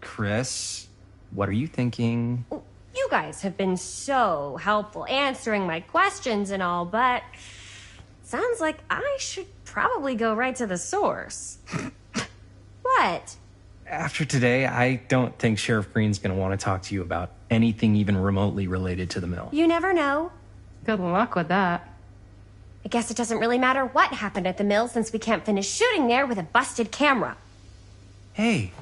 Chris, what are you thinking? You guys have been so helpful answering my questions and all, but sounds like I should probably go right to the source. What? After today, I don't think Sheriff Green's gonna want to talk to you about anything even remotely related to the mill. You never know. Good luck with that. I guess it doesn't really matter what happened at the mill since we can't finish shooting there with a busted camera. Hey,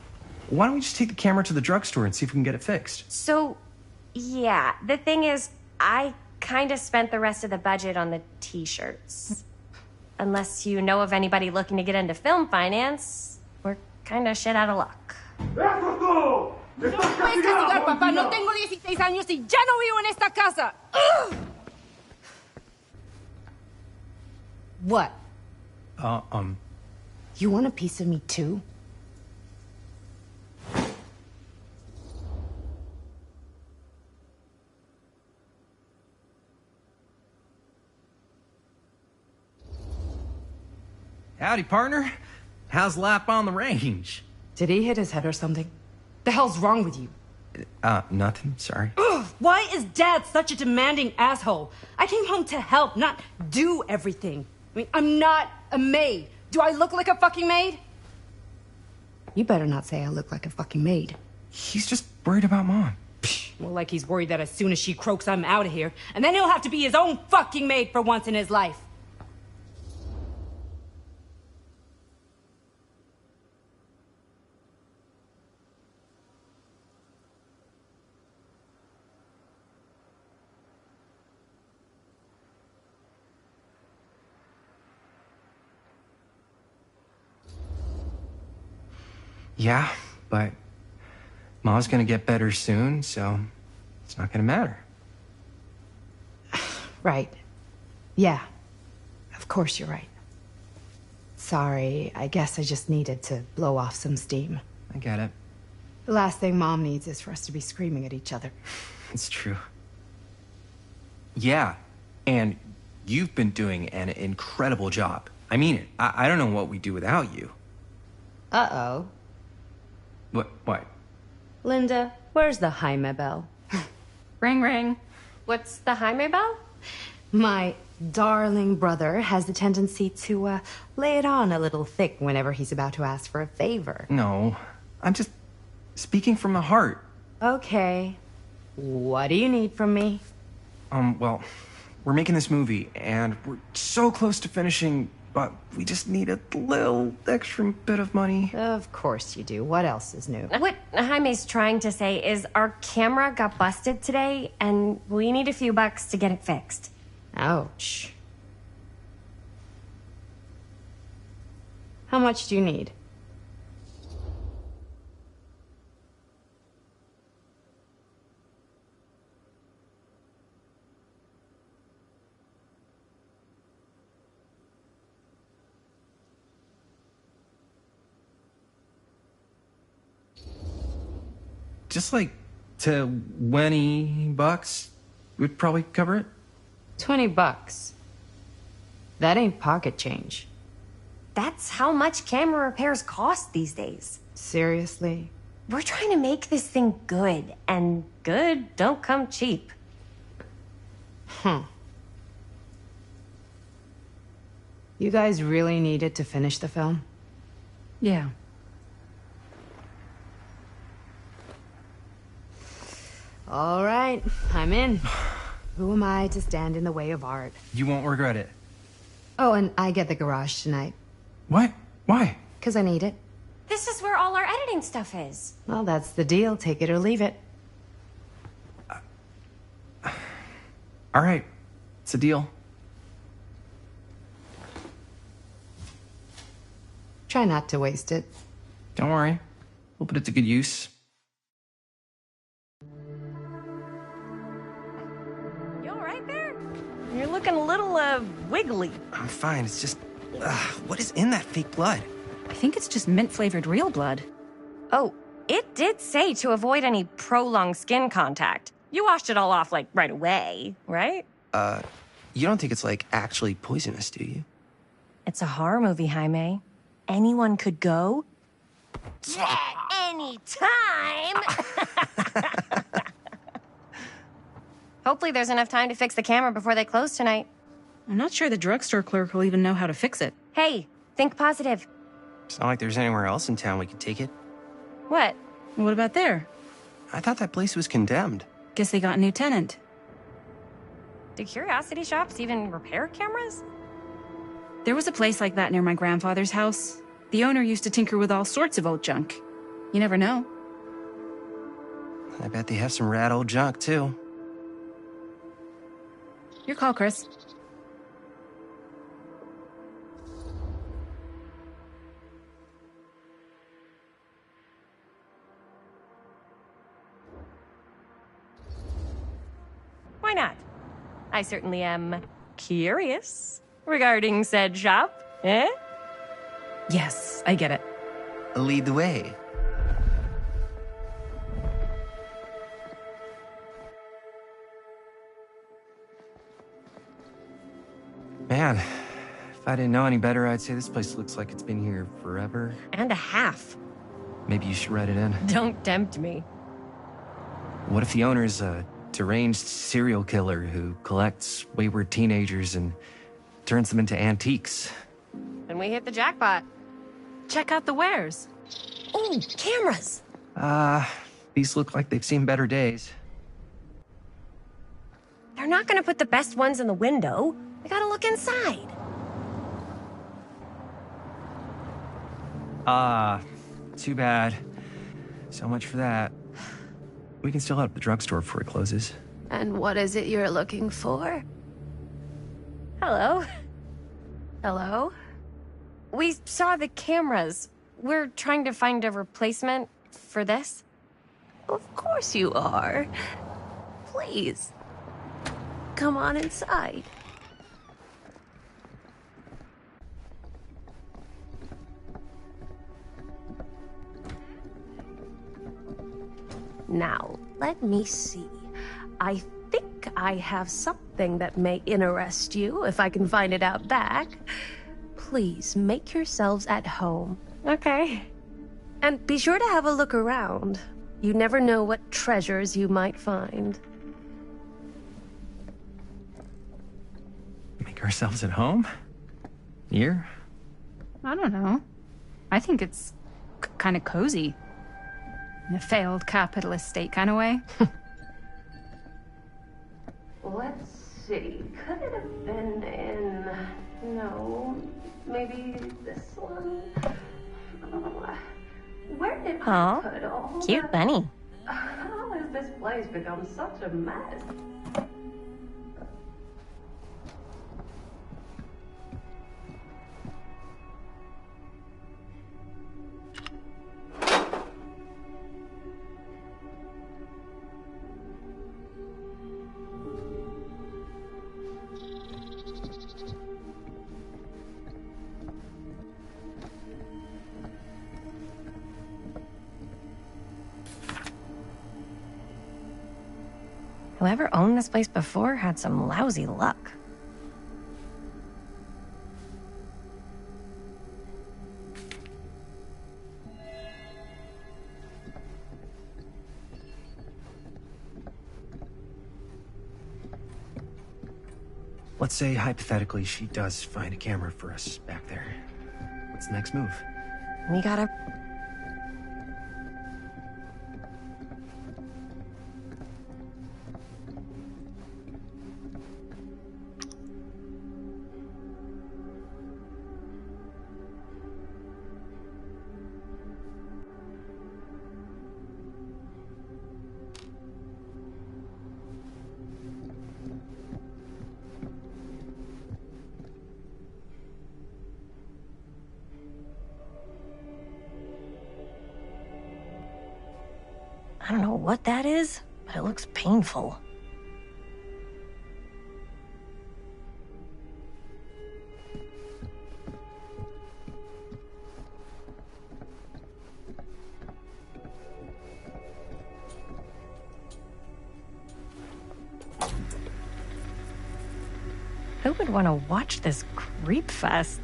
why don't we just take the camera to the drugstore and see if we can get it fixed? So, yeah, the thing is, I kind of spent the rest of the budget on the t-shirts. Unless you know of anybody looking to get into film finance, we're kind of shit out of luck. No me puedes castigar, papá. No tengo 16 años y ya no vivo en esta casa. Ugh. What? You want a piece of me too? Howdy, partner. How's life on the range? Did he hit his head or something? The hell's wrong with you? Nothing, sorry. Ugh, why is Dad such a demanding asshole? I came home to help, not do everything. I mean, I'm not a maid. Do I look like a fucking maid? You better not say I look like a fucking maid. He's just worried about Mom. More like he's worried that as soon as she croaks, I'm out of here. And then he'll have to be his own fucking maid for once in his life. Yeah, but Ma's gonna get better soon, so it's not gonna matter. Right. Yeah. Of course you're right. Sorry, I guess I just needed to blow off some steam. I get it. The last thing Mom needs is for us to be screaming at each other. It's true. Yeah, and you've been doing an incredible job. I mean it. I don't know what we'd do without you. Uh-oh. What? Linda, where's the Jaime bell? Ring, ring. What's the Jaime bell? My darling brother has the tendency to lay it on a little thick whenever he's about to ask for a favor. No, I'm just speaking from the heart. Okay. What do you need from me? Well, we're making this movie, and we're so close to finishing, but we just need a little extra bit of money. Of course you do. What else is new? What Jaime's trying to say is our camera got busted today, and we need a few bucks to get it fixed. Ouch. How much do you need? Just like $20 would probably cover it. $20. That ain't pocket change. That's how much camera repairs cost these days. Seriously? We're trying to make this thing good, and good don't come cheap. You guys really needed to finish the film? Yeah. All right, I'm in. Who am I to stand in the way of art? You won't regret it. Oh, and I get the garage tonight. What? Why? Because I need it. This is where all our editing stuff is. Well, that's the deal. Take it or leave it. All right. It's a deal. Try not to waste it. Don't worry. We'll put it to good use. You all right there? You're looking a little, wiggly. I'm fine. It's just, what is in that fake blood? I think it's just mint-flavored real blood. Oh, it did say to avoid any prolonged skin contact. You washed it all off, like, right away, right? You don't think it's, like, actually poisonous, do you? It's a horror movie, Jaime. Anyone could go. Yeah, anytime! Hopefully there's enough time to fix the camera before they close tonight. I'm not sure the drugstore clerk will even know how to fix it. Hey, think positive. It's not like there's anywhere else in town we could take it. What? What about there? I thought that place was condemned. Guess they got a new tenant. Do curiosity shops even repair cameras? There was a place like that near my grandfather's house. The owner used to tinker with all sorts of old junk. You never know. I bet they have some rad old junk, too. Your call, Chris. Why not? I certainly am curious regarding said shop, eh? Yes, I get it. Lead the way. Man, if I didn't know any better, I'd say this place looks like it's been here forever. And a half. Maybe you should write it in. Don't tempt me. What if the owner's a deranged serial killer who collects wayward teenagers and turns them into antiques? Then we hit the jackpot. Check out the wares. Ooh, cameras! These look like they've seen better days. They're not gonna put the best ones in the window. We gotta look inside. Too bad. So much for that. We can still head up the drugstore before it closes. And what is it you're looking for? Hello. Hello? We saw the cameras. We're trying to find a replacement for this. Of course you are. Please. Come on inside. Now, let me see. I think I have something that may interest you, if I can find it out back. Please make yourselves at home. Okay. And be sure to have a look around. You never know what treasures you might find. Make ourselves at home? Here? I don't know. I think it's kind of cozy. In a failed capitalist state kind of way. Let's see. Could it have been in... No, maybe this one? Where did I put all cute that? bunny. How has this place become such a mess? Whoever owned this place before had some lousy luck. Let's say, hypothetically, she does find a camera for us back there. What's the next move? We gotta... I don't know what that is, but it looks painful. Who would want to watch this creep fest?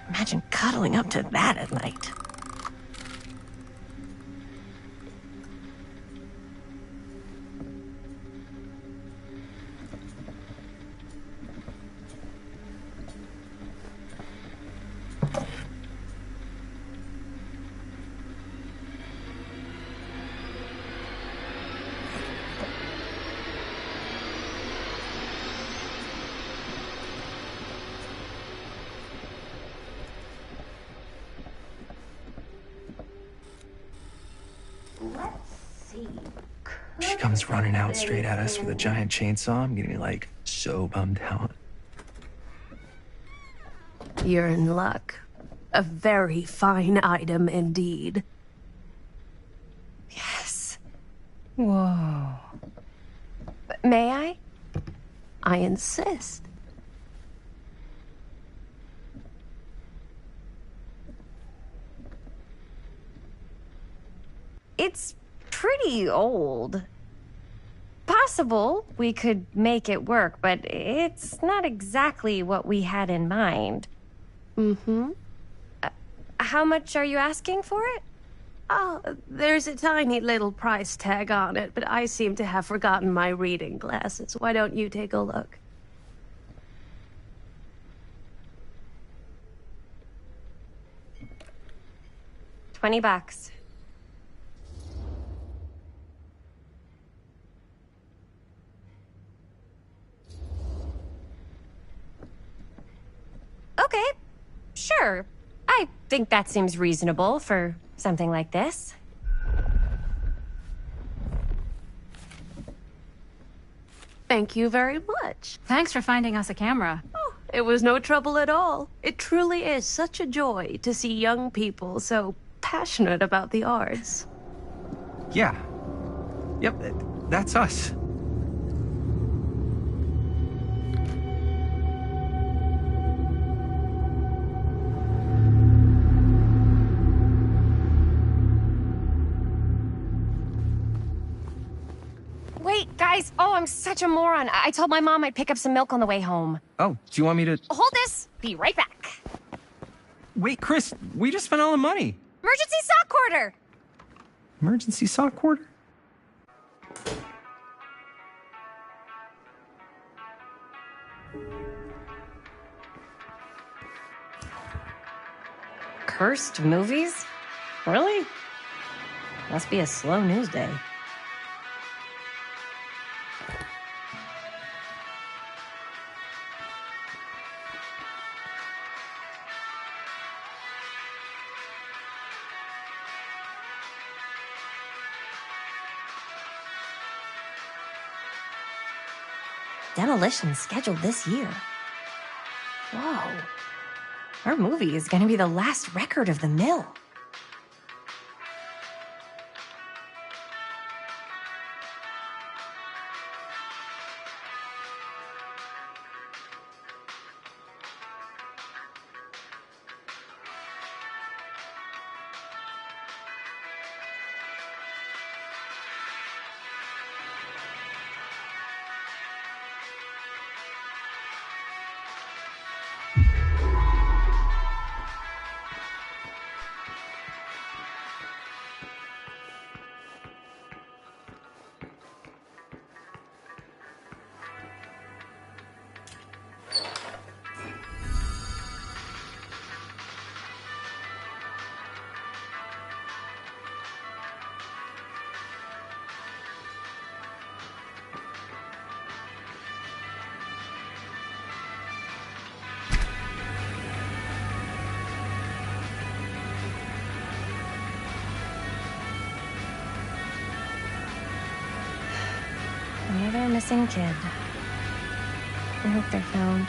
Imagine cuddling up to that at night. She comes running out straight at us with a giant chainsaw. I'm getting, like, so bummed out. You're in luck. A very fine item indeed. Yes. Whoa. May I? I insist. It's pretty old. Possible we could make it work, but it's not exactly what we had in mind. Mm-hmm. How much are you asking for it? Oh, there's a tiny little price tag on it, but I seem to have forgotten my reading glasses. Why don't you take a look? $20. Okay, sure. I think that seems reasonable for something like this. Thank you very much. Thanks for finding us a camera. Oh, it was no trouble at all. It truly is such a joy to see young people so passionate about the arts. Yeah. Yep, that's us. Wait, guys. Oh, I'm such a moron. I told my mom I'd pick up some milk on the way home. Oh, do you want me to... Hold this. Be right back. Wait, Chris, we just spent all the money. Emergency sock order. Emergency sock order? Cursed movies? Really? Must be a slow news day. demolition scheduled this year. Whoa. Our movie is gonna be the last record of the mill. Another missing kid. I hope they're found.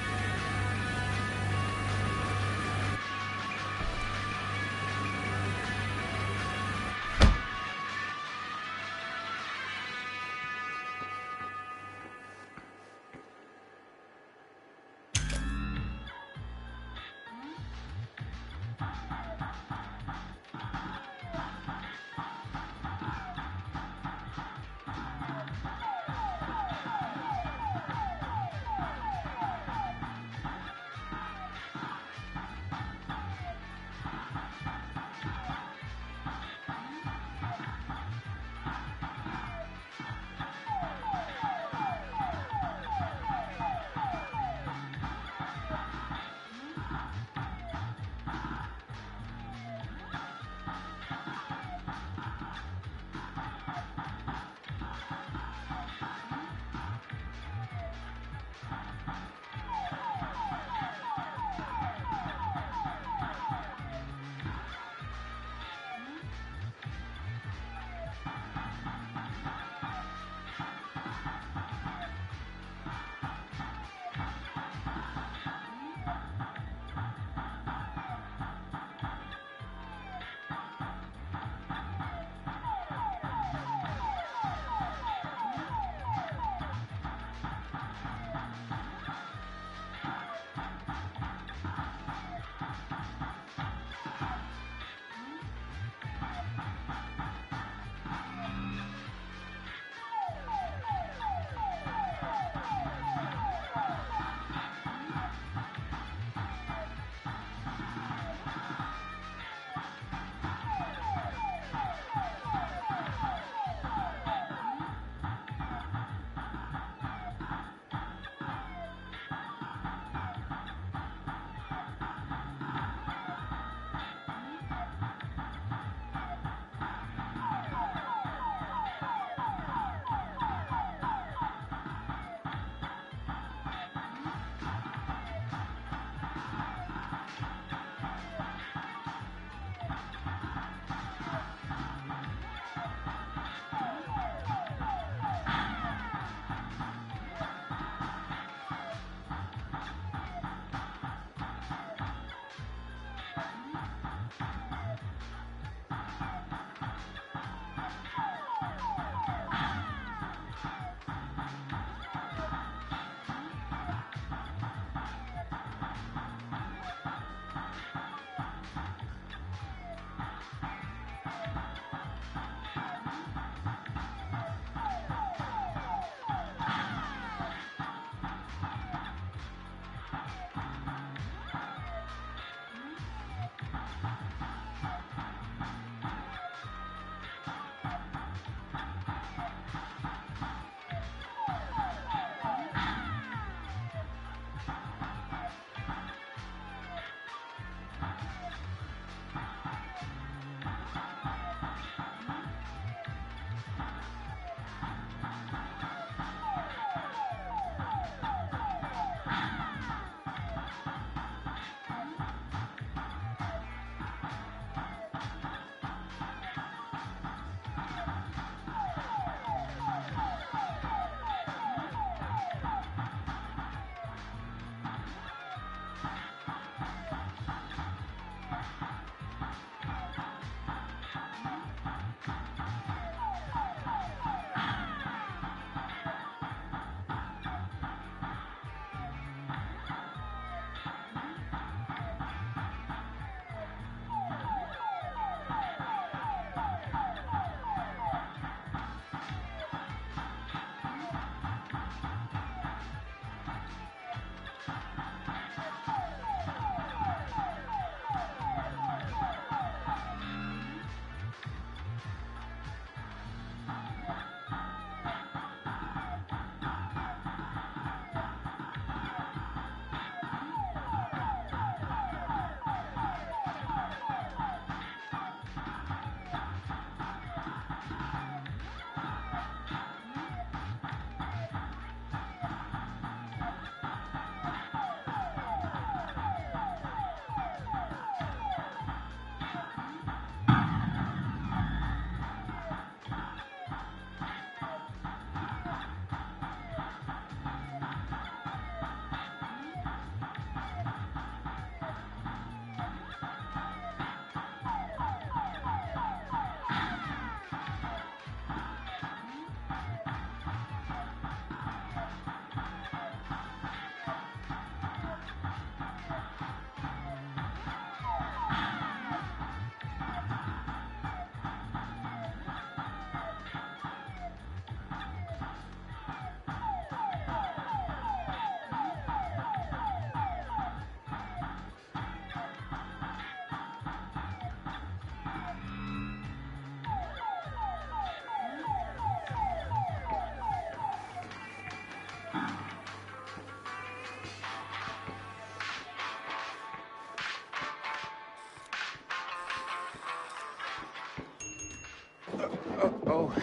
Oh.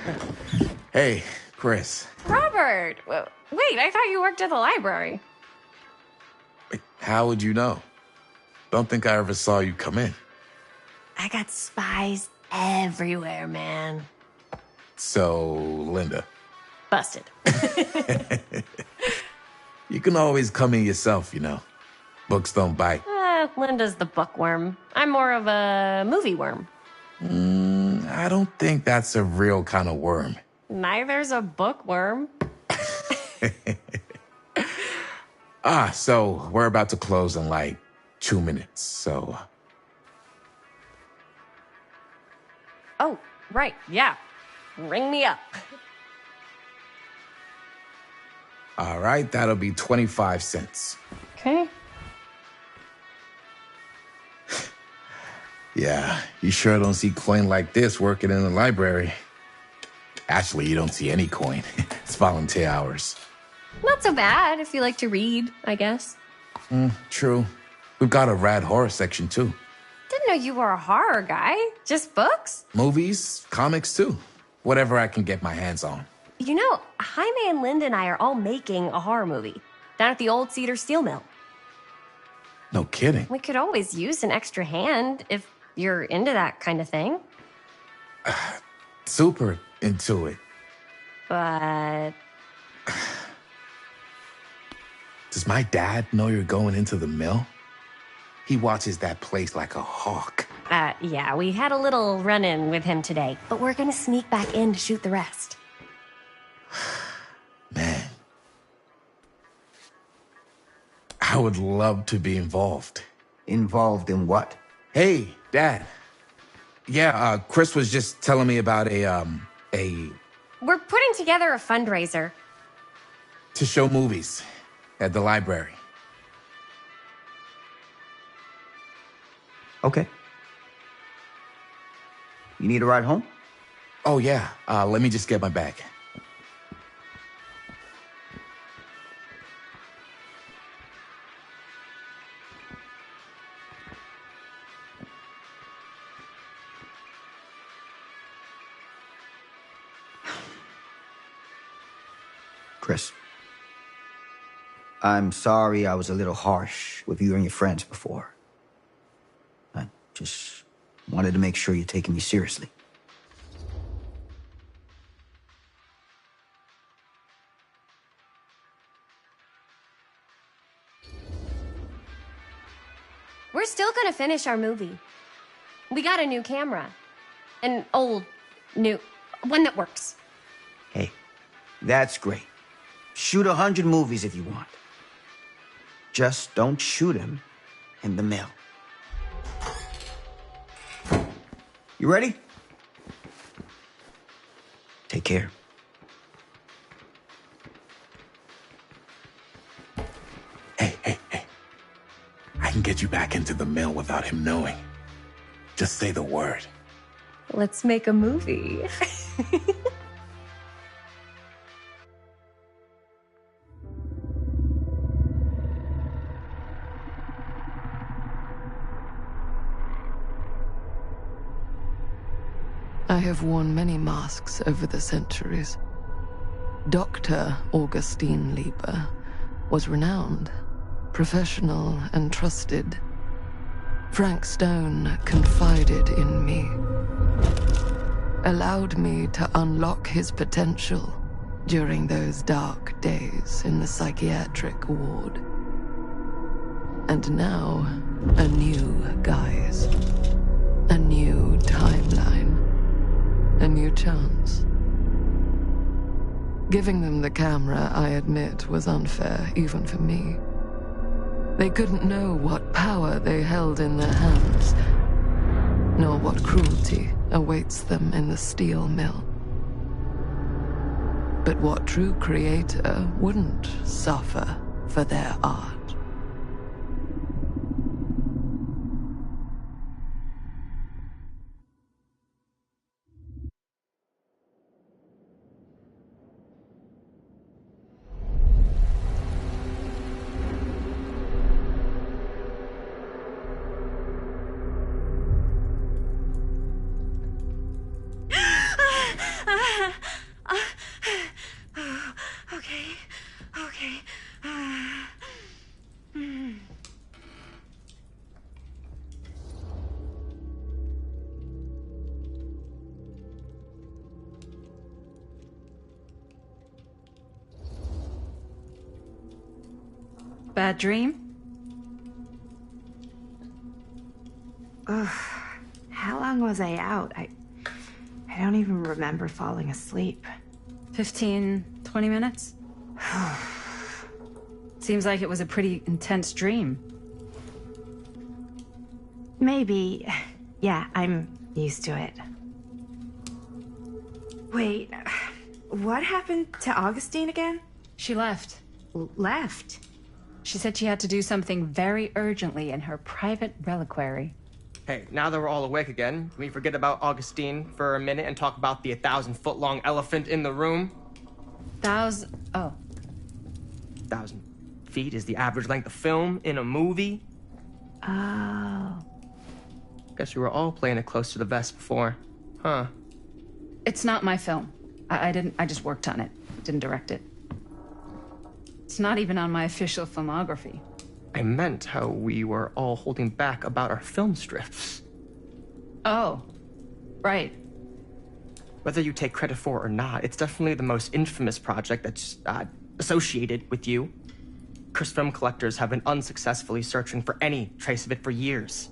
Hey, Chris. Robert! Wait, I thought you worked at the library. How would you know? Don't think I ever saw you come in. I got spies everywhere, man. So, Linda. Busted. You can always come in yourself, you know. Books don't bite. Linda's the bookworm. I'm more of a movie worm. I don't think that's a real kind of worm. Neither's a bookworm. So we're about to close in like 2 minutes, so... Oh, right, yeah. Ring me up. All right, that'll be 25 cents. Okay. Yeah, you sure don't see coin like this working in the library. Actually, you don't see any coin. It's volunteer hours. Not so bad if you like to read, I guess. True. We've got a rad horror section, too. Didn't know you were a horror guy. Just books? Movies, comics, too. Whatever I can get my hands on. You know, Jaime and Linda and I are all making a horror movie down at the old Cedar Steel Mill. No kidding. We could always use an extra hand if you're into that kind of thing. Super into it. But... Does my dad know you're going into the mill? He watches that place like a hawk. Yeah, we had a little run-in with him today, but we're gonna sneak back in to shoot the rest. Man. I would love to be involved. Involved in what? Hey, Dad. Yeah, Chris was just telling me about a... We're putting together a fundraiser. to show movies at the library. Okay. You need a ride home? Oh, yeah. Let me just get my bag. Chris, I'm sorry I was a little harsh with you and your friends before. I just wanted to make sure you're taking me seriously. We're still gonna finish our movie. We got a new camera. An old, new, one that works. Hey, that's great. Shoot 100 movies if you want. Just don't shoot them in the mill. You ready? Take care. Hey. I can get you back into the mill without him knowing. Just say the word. Let's make a movie. I have worn many masks over the centuries. Dr. Augustine Lieber was renowned, professional, and trusted. Frankstone confided in me, allowed me to unlock his potential during those dark days in the psychiatric ward. And now, a new guise, a new timeline. A new chance. Giving them the camera, I admit, was unfair, even for me. They couldn't know what power they held in their hands, nor what cruelty awaits them in the steel mill. But what true creator wouldn't suffer for their art? Okay. Bad dream? Ugh. How long was I out? I don't even remember falling asleep. 15, 20 minutes? Seems like it was a pretty intense dream. Maybe. Yeah, I'm used to it. Wait, what happened to Augustine again? She left. Left? She said she had to do something very urgently in her private reliquary. Hey, now that we're all awake again, can we forget about Augustine for a minute and talk about the 1,000-foot-long elephant in the room? 1,000 feet is the average length of film in a movie. Oh. Guess we were all playing it close to the vest before, huh? It's not my film. I just worked on it. Didn't direct it. It's not even on my official filmography. I meant how we were all holding back about our film strips. Oh, right. Whether you take credit for it or not, it's definitely the most infamous project that's associated with you. Cursed film collectors have been unsuccessfully searching for any trace of it for years.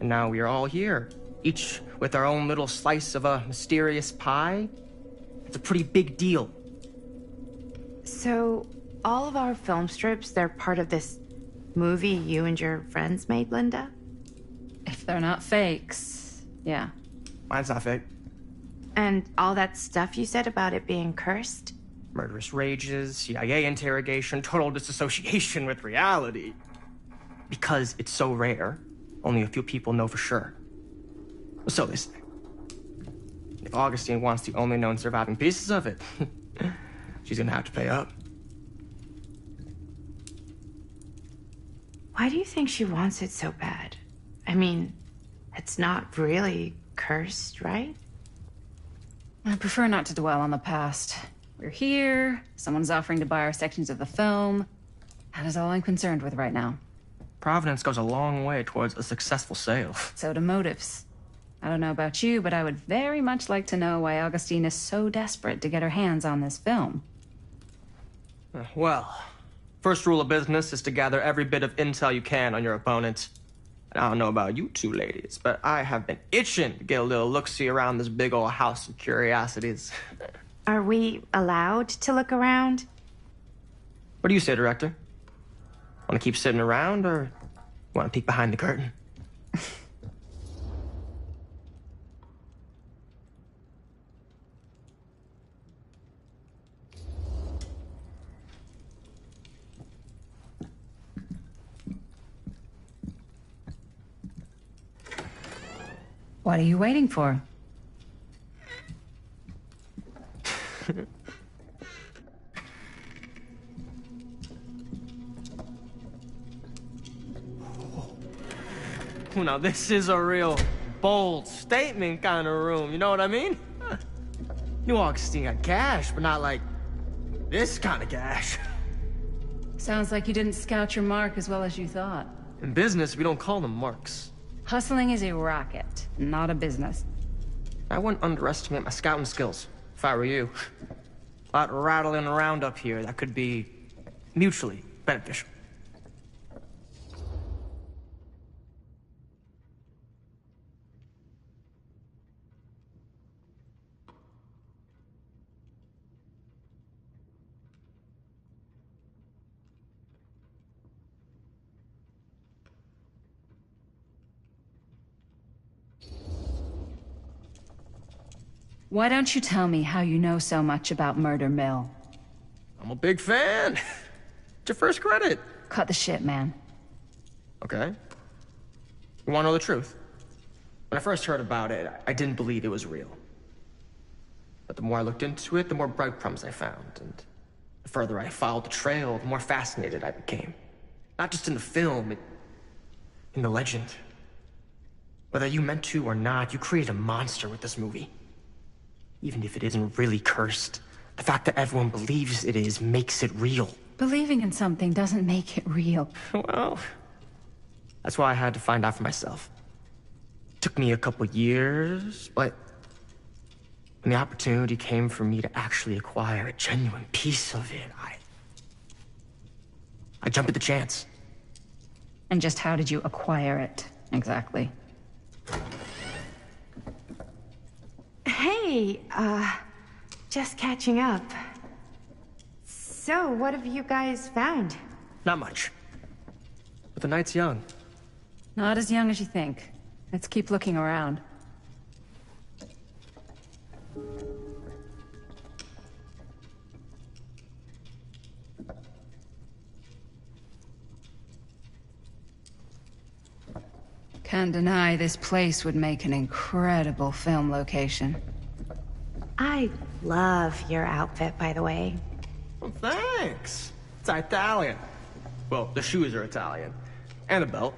And now we are all here, each with our own little slice of a mysterious pie. It's a pretty big deal. So, all of our film strips, they're part of this movie you and your friends made, Linda? If they're not fakes, yeah. Mine's not fake. And all that stuff you said about it being cursed? Murderous rages, CIA interrogation, total disassociation with reality. Because it's so rare, only a few people know for sure. So they say. If Augustine wants the only known surviving pieces of it, she's gonna have to pay up. Why do you think she wants it so bad? I mean, it's not really cursed, right? I prefer not to dwell on the past. We're here, someone's offering to buy our sections of the film. That is all I'm concerned with right now. Providence goes a long way towards a successful sale. So do motives. I don't know about you, but I would very much like to know why Augustine is so desperate to get her hands on this film. Well, first rule of business is to gather every bit of intel you can on your opponent. And I don't know about you two ladies, but I have been itching to get a little look-see around this big old house of curiosities. Are we allowed to look around? What do you say, director? Want to keep sitting around, or want to peek behind the curtain? What are you waiting for? Well, now this is a real bold statement kind of room, you know what I mean? New Augustine got cash, but not like this kind of cash. Sounds like you didn't scout your mark as well as you thought. In business, we don't call them marks. Hustling is a racket, not a business. I wouldn't underestimate my scouting skills, if I were you. A lot rattling around up here that could be mutually beneficial. Why don't you tell me how you know so much about Murder Mill? I'm a big fan. It's your first credit. Cut the shit, man. Okay. You want to know the truth? When I first heard about it, I didn't believe it was real. But the more I looked into it, the more breadcrumbs I found. And the further I followed the trail, the more fascinated I became. Not just in the film, in the legend. Whether you meant to or not, you created a monster with this movie. Even if it isn't really cursed, The fact that everyone believes it is makes it real. Believing in something doesn't make it real. Well, that's why I had to find out for myself. Took me a couple years, but when the opportunity came for me to actually acquire a genuine piece of it, I jumped at the chance. And just how did you acquire it, exactly? Hey, just catching up. So, what have you guys found? Not much. But the night's young. Not as young as you think. Let's keep looking around. Can't deny this place would make an incredible film location. I love your outfit, by the way. Well, thanks. It's Italian. Well, the shoes are Italian. And the belt.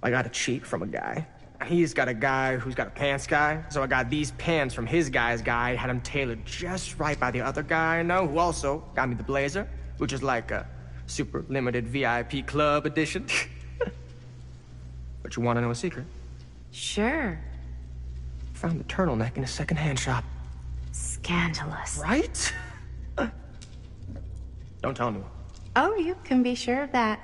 I got a cheat from a guy. He's got a guy who's got a pants guy, so I got these pants from his guy's guy, had them tailored just right by the other guy I know, who also got me the blazer, which is like a super limited VIP club edition. But you want to know a secret? Sure. Found the turtleneck in a secondhand shop. Scandalous. Right? Don't tell anyone. Oh, you can be sure of that.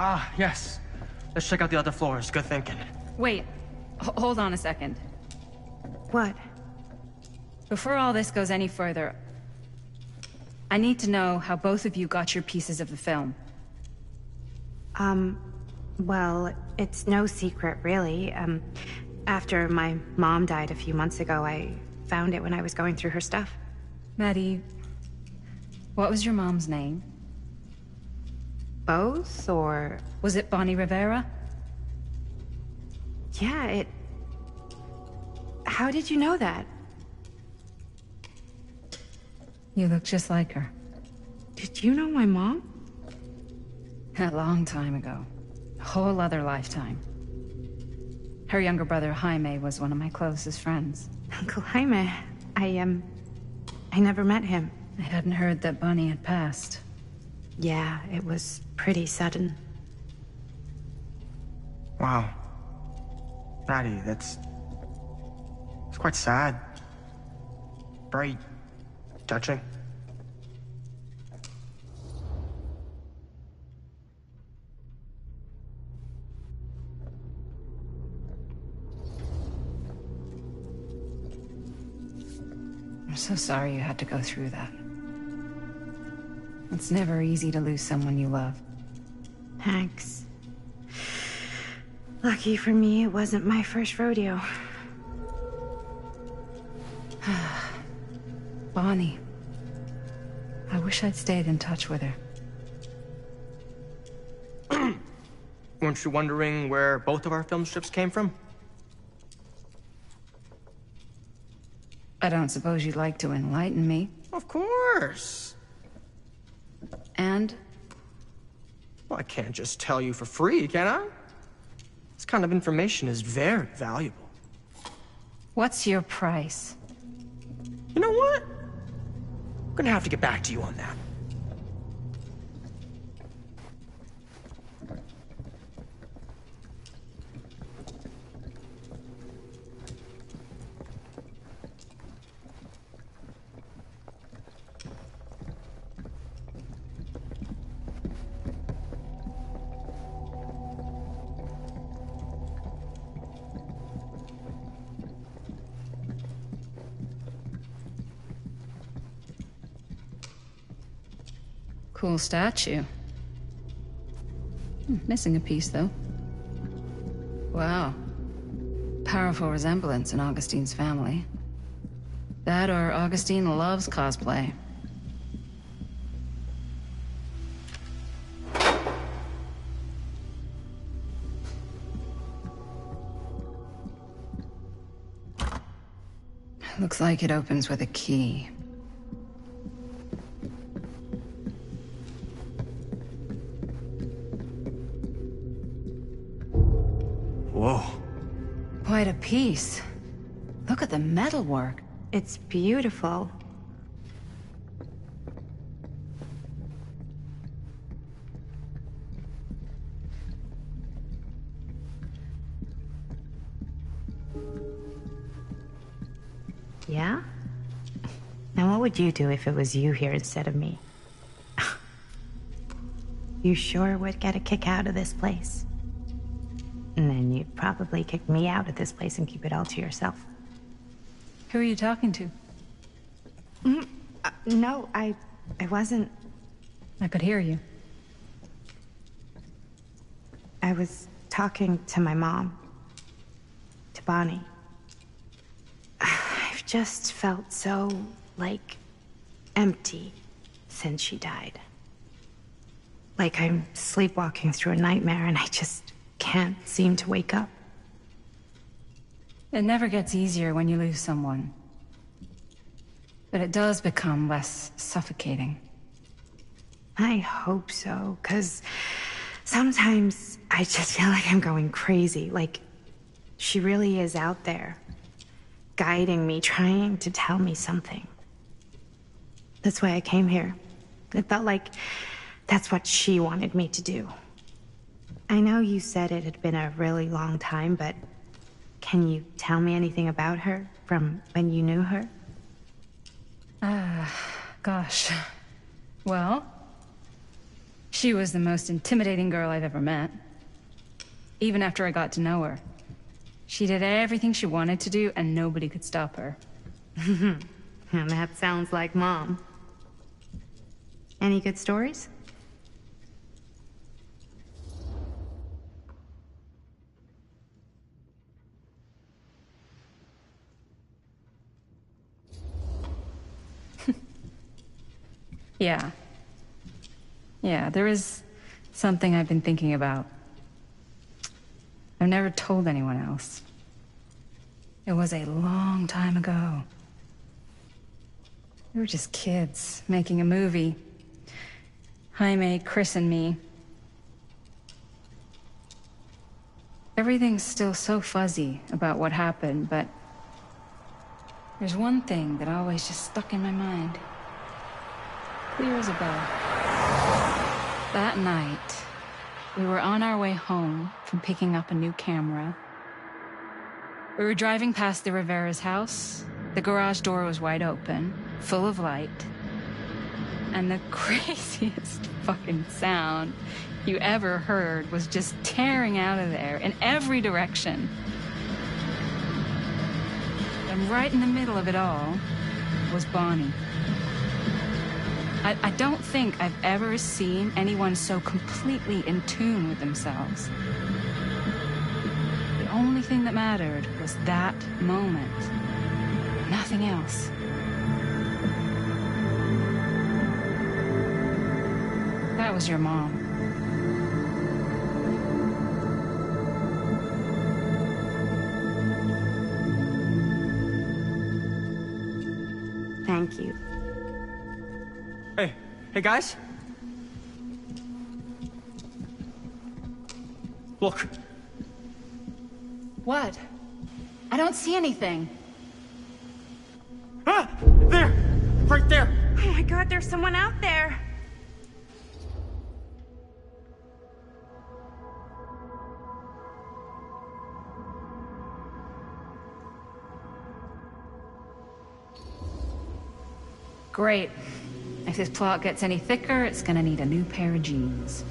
Ah, yes. Let's check out the other floors. Good thinking. Wait, hold on a second. What? Before all this goes any further, I need to know how both of you got your pieces of the film. Well, it's no secret, really. After my mom died a few months ago, I found it when I was going through her stuff. Maddie, what was your mom's name? Both, or... Was it Bonnie Rivera? Yeah, How did you know that? You look just like her. Did you know my mom? A long time ago. A whole other lifetime. Her younger brother, Jaime, was one of my closest friends. Uncle Jaime, I never met him. I hadn't heard that Bonnie had passed. Yeah, it was pretty sudden. Wow. Maddie, it's quite sad. Very touching. I'm so sorry you had to go through that. It's never easy to lose someone you love. Thanks. Lucky for me, it wasn't my first rodeo. Bonnie. I wish I'd stayed in touch with her. Weren't you wondering where both of our film strips came from? I don't suppose you'd like to enlighten me. Of course. And? Well, I can't just tell you for free, can I? This kind of information is very valuable. What's your price? You know what? I'm gonna have to get back to you on that. Cool statue. Missing a piece, though. Wow. Powerful resemblance in Augustine's family. That or Augustine loves cosplay. Looks like it opens with a key. Whoa. Quite a piece. Look at the metalwork. It's beautiful. Yeah? Now what would you do if it was you here instead of me? You sure would get a kick out of this place. And then you'd probably kick me out of this place and keep it all to yourself. Who are you talking to? No, I wasn't. I could hear you. I was talking to my mom. To Bonnie. I've just felt so, like, empty since she died. Like I'm sleepwalking through a nightmare and I just can't seem to wake up. It never gets easier when you lose someone. But it does become less suffocating. I hope so, 'cause sometimes I just feel like I'm going crazy. Like, she really is out there, guiding me, trying to tell me something. That's why I came here. It felt like that's what she wanted me to do. I know you said it had been a really long time, but can you tell me anything about her from when you knew her? Gosh. Well, she was the most intimidating girl I've ever met. Even after I got to know her. She did everything she wanted to do, and nobody could stop her. And that sounds like Mom. Any good stories? Yeah, there is something I've been thinking about. I've never told anyone else. It was a long time ago. We were just kids, making a movie. Jaime, Chris, and me. Everything's still so fuzzy about what happened, but there's one thing that always just stuck in my mind. Clear as a bell. That night, we were on our way home from picking up a new camera. We were driving past the Rivera's house. The garage door was wide open, full of light. And the craziest fucking sound you ever heard was just tearing out of there in every direction. And right in the middle of it all was Bonnie. I don't think I've ever seen anyone so completely in tune with themselves. The only thing that mattered was that moment. Nothing else. That was your mom. Thank you. Hey guys? Look. What? I don't see anything. Ah! There! Right there! Oh my God, there's someone out there! Great. If this plot gets any thicker, it's gonna need a new pair of jeans.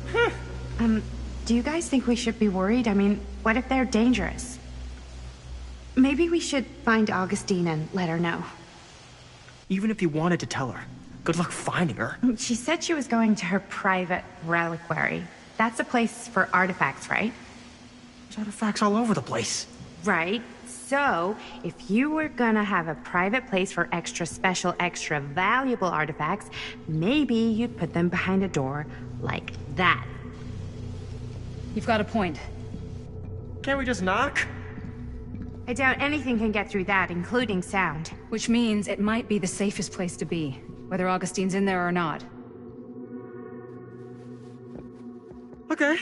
Do you guys think we should be worried? I mean, what if they're dangerous? Maybe we should find Augustine and let her know. Even if you wanted to tell her, good luck finding her. She said she was going to her private reliquary. That's a place for artifacts, right? There's artifacts all over the place. Right. So, if you were gonna have a private place for extra special, extra valuable artifacts, maybe you'd put them behind a door like that. You've got a point. Can't we just knock? I doubt anything can get through that, including sound. Which means it might be the safest place to be, whether Augustine's in there or not. Okay.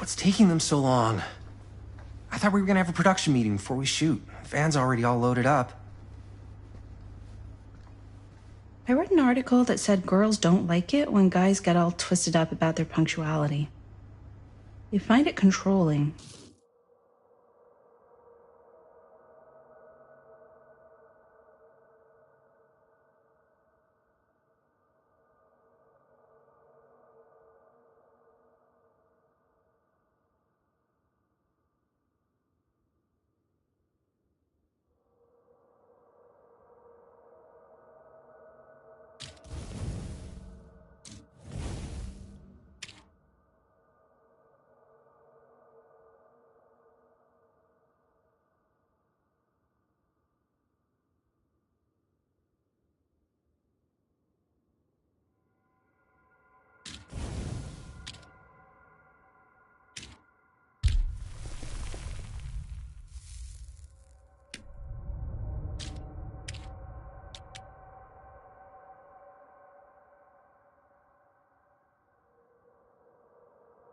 What's taking them so long? I thought we were gonna have a production meeting before we shoot. The van's already all loaded up. I read an article that said girls don't like it when guys get all twisted up about their punctuality. They find it controlling.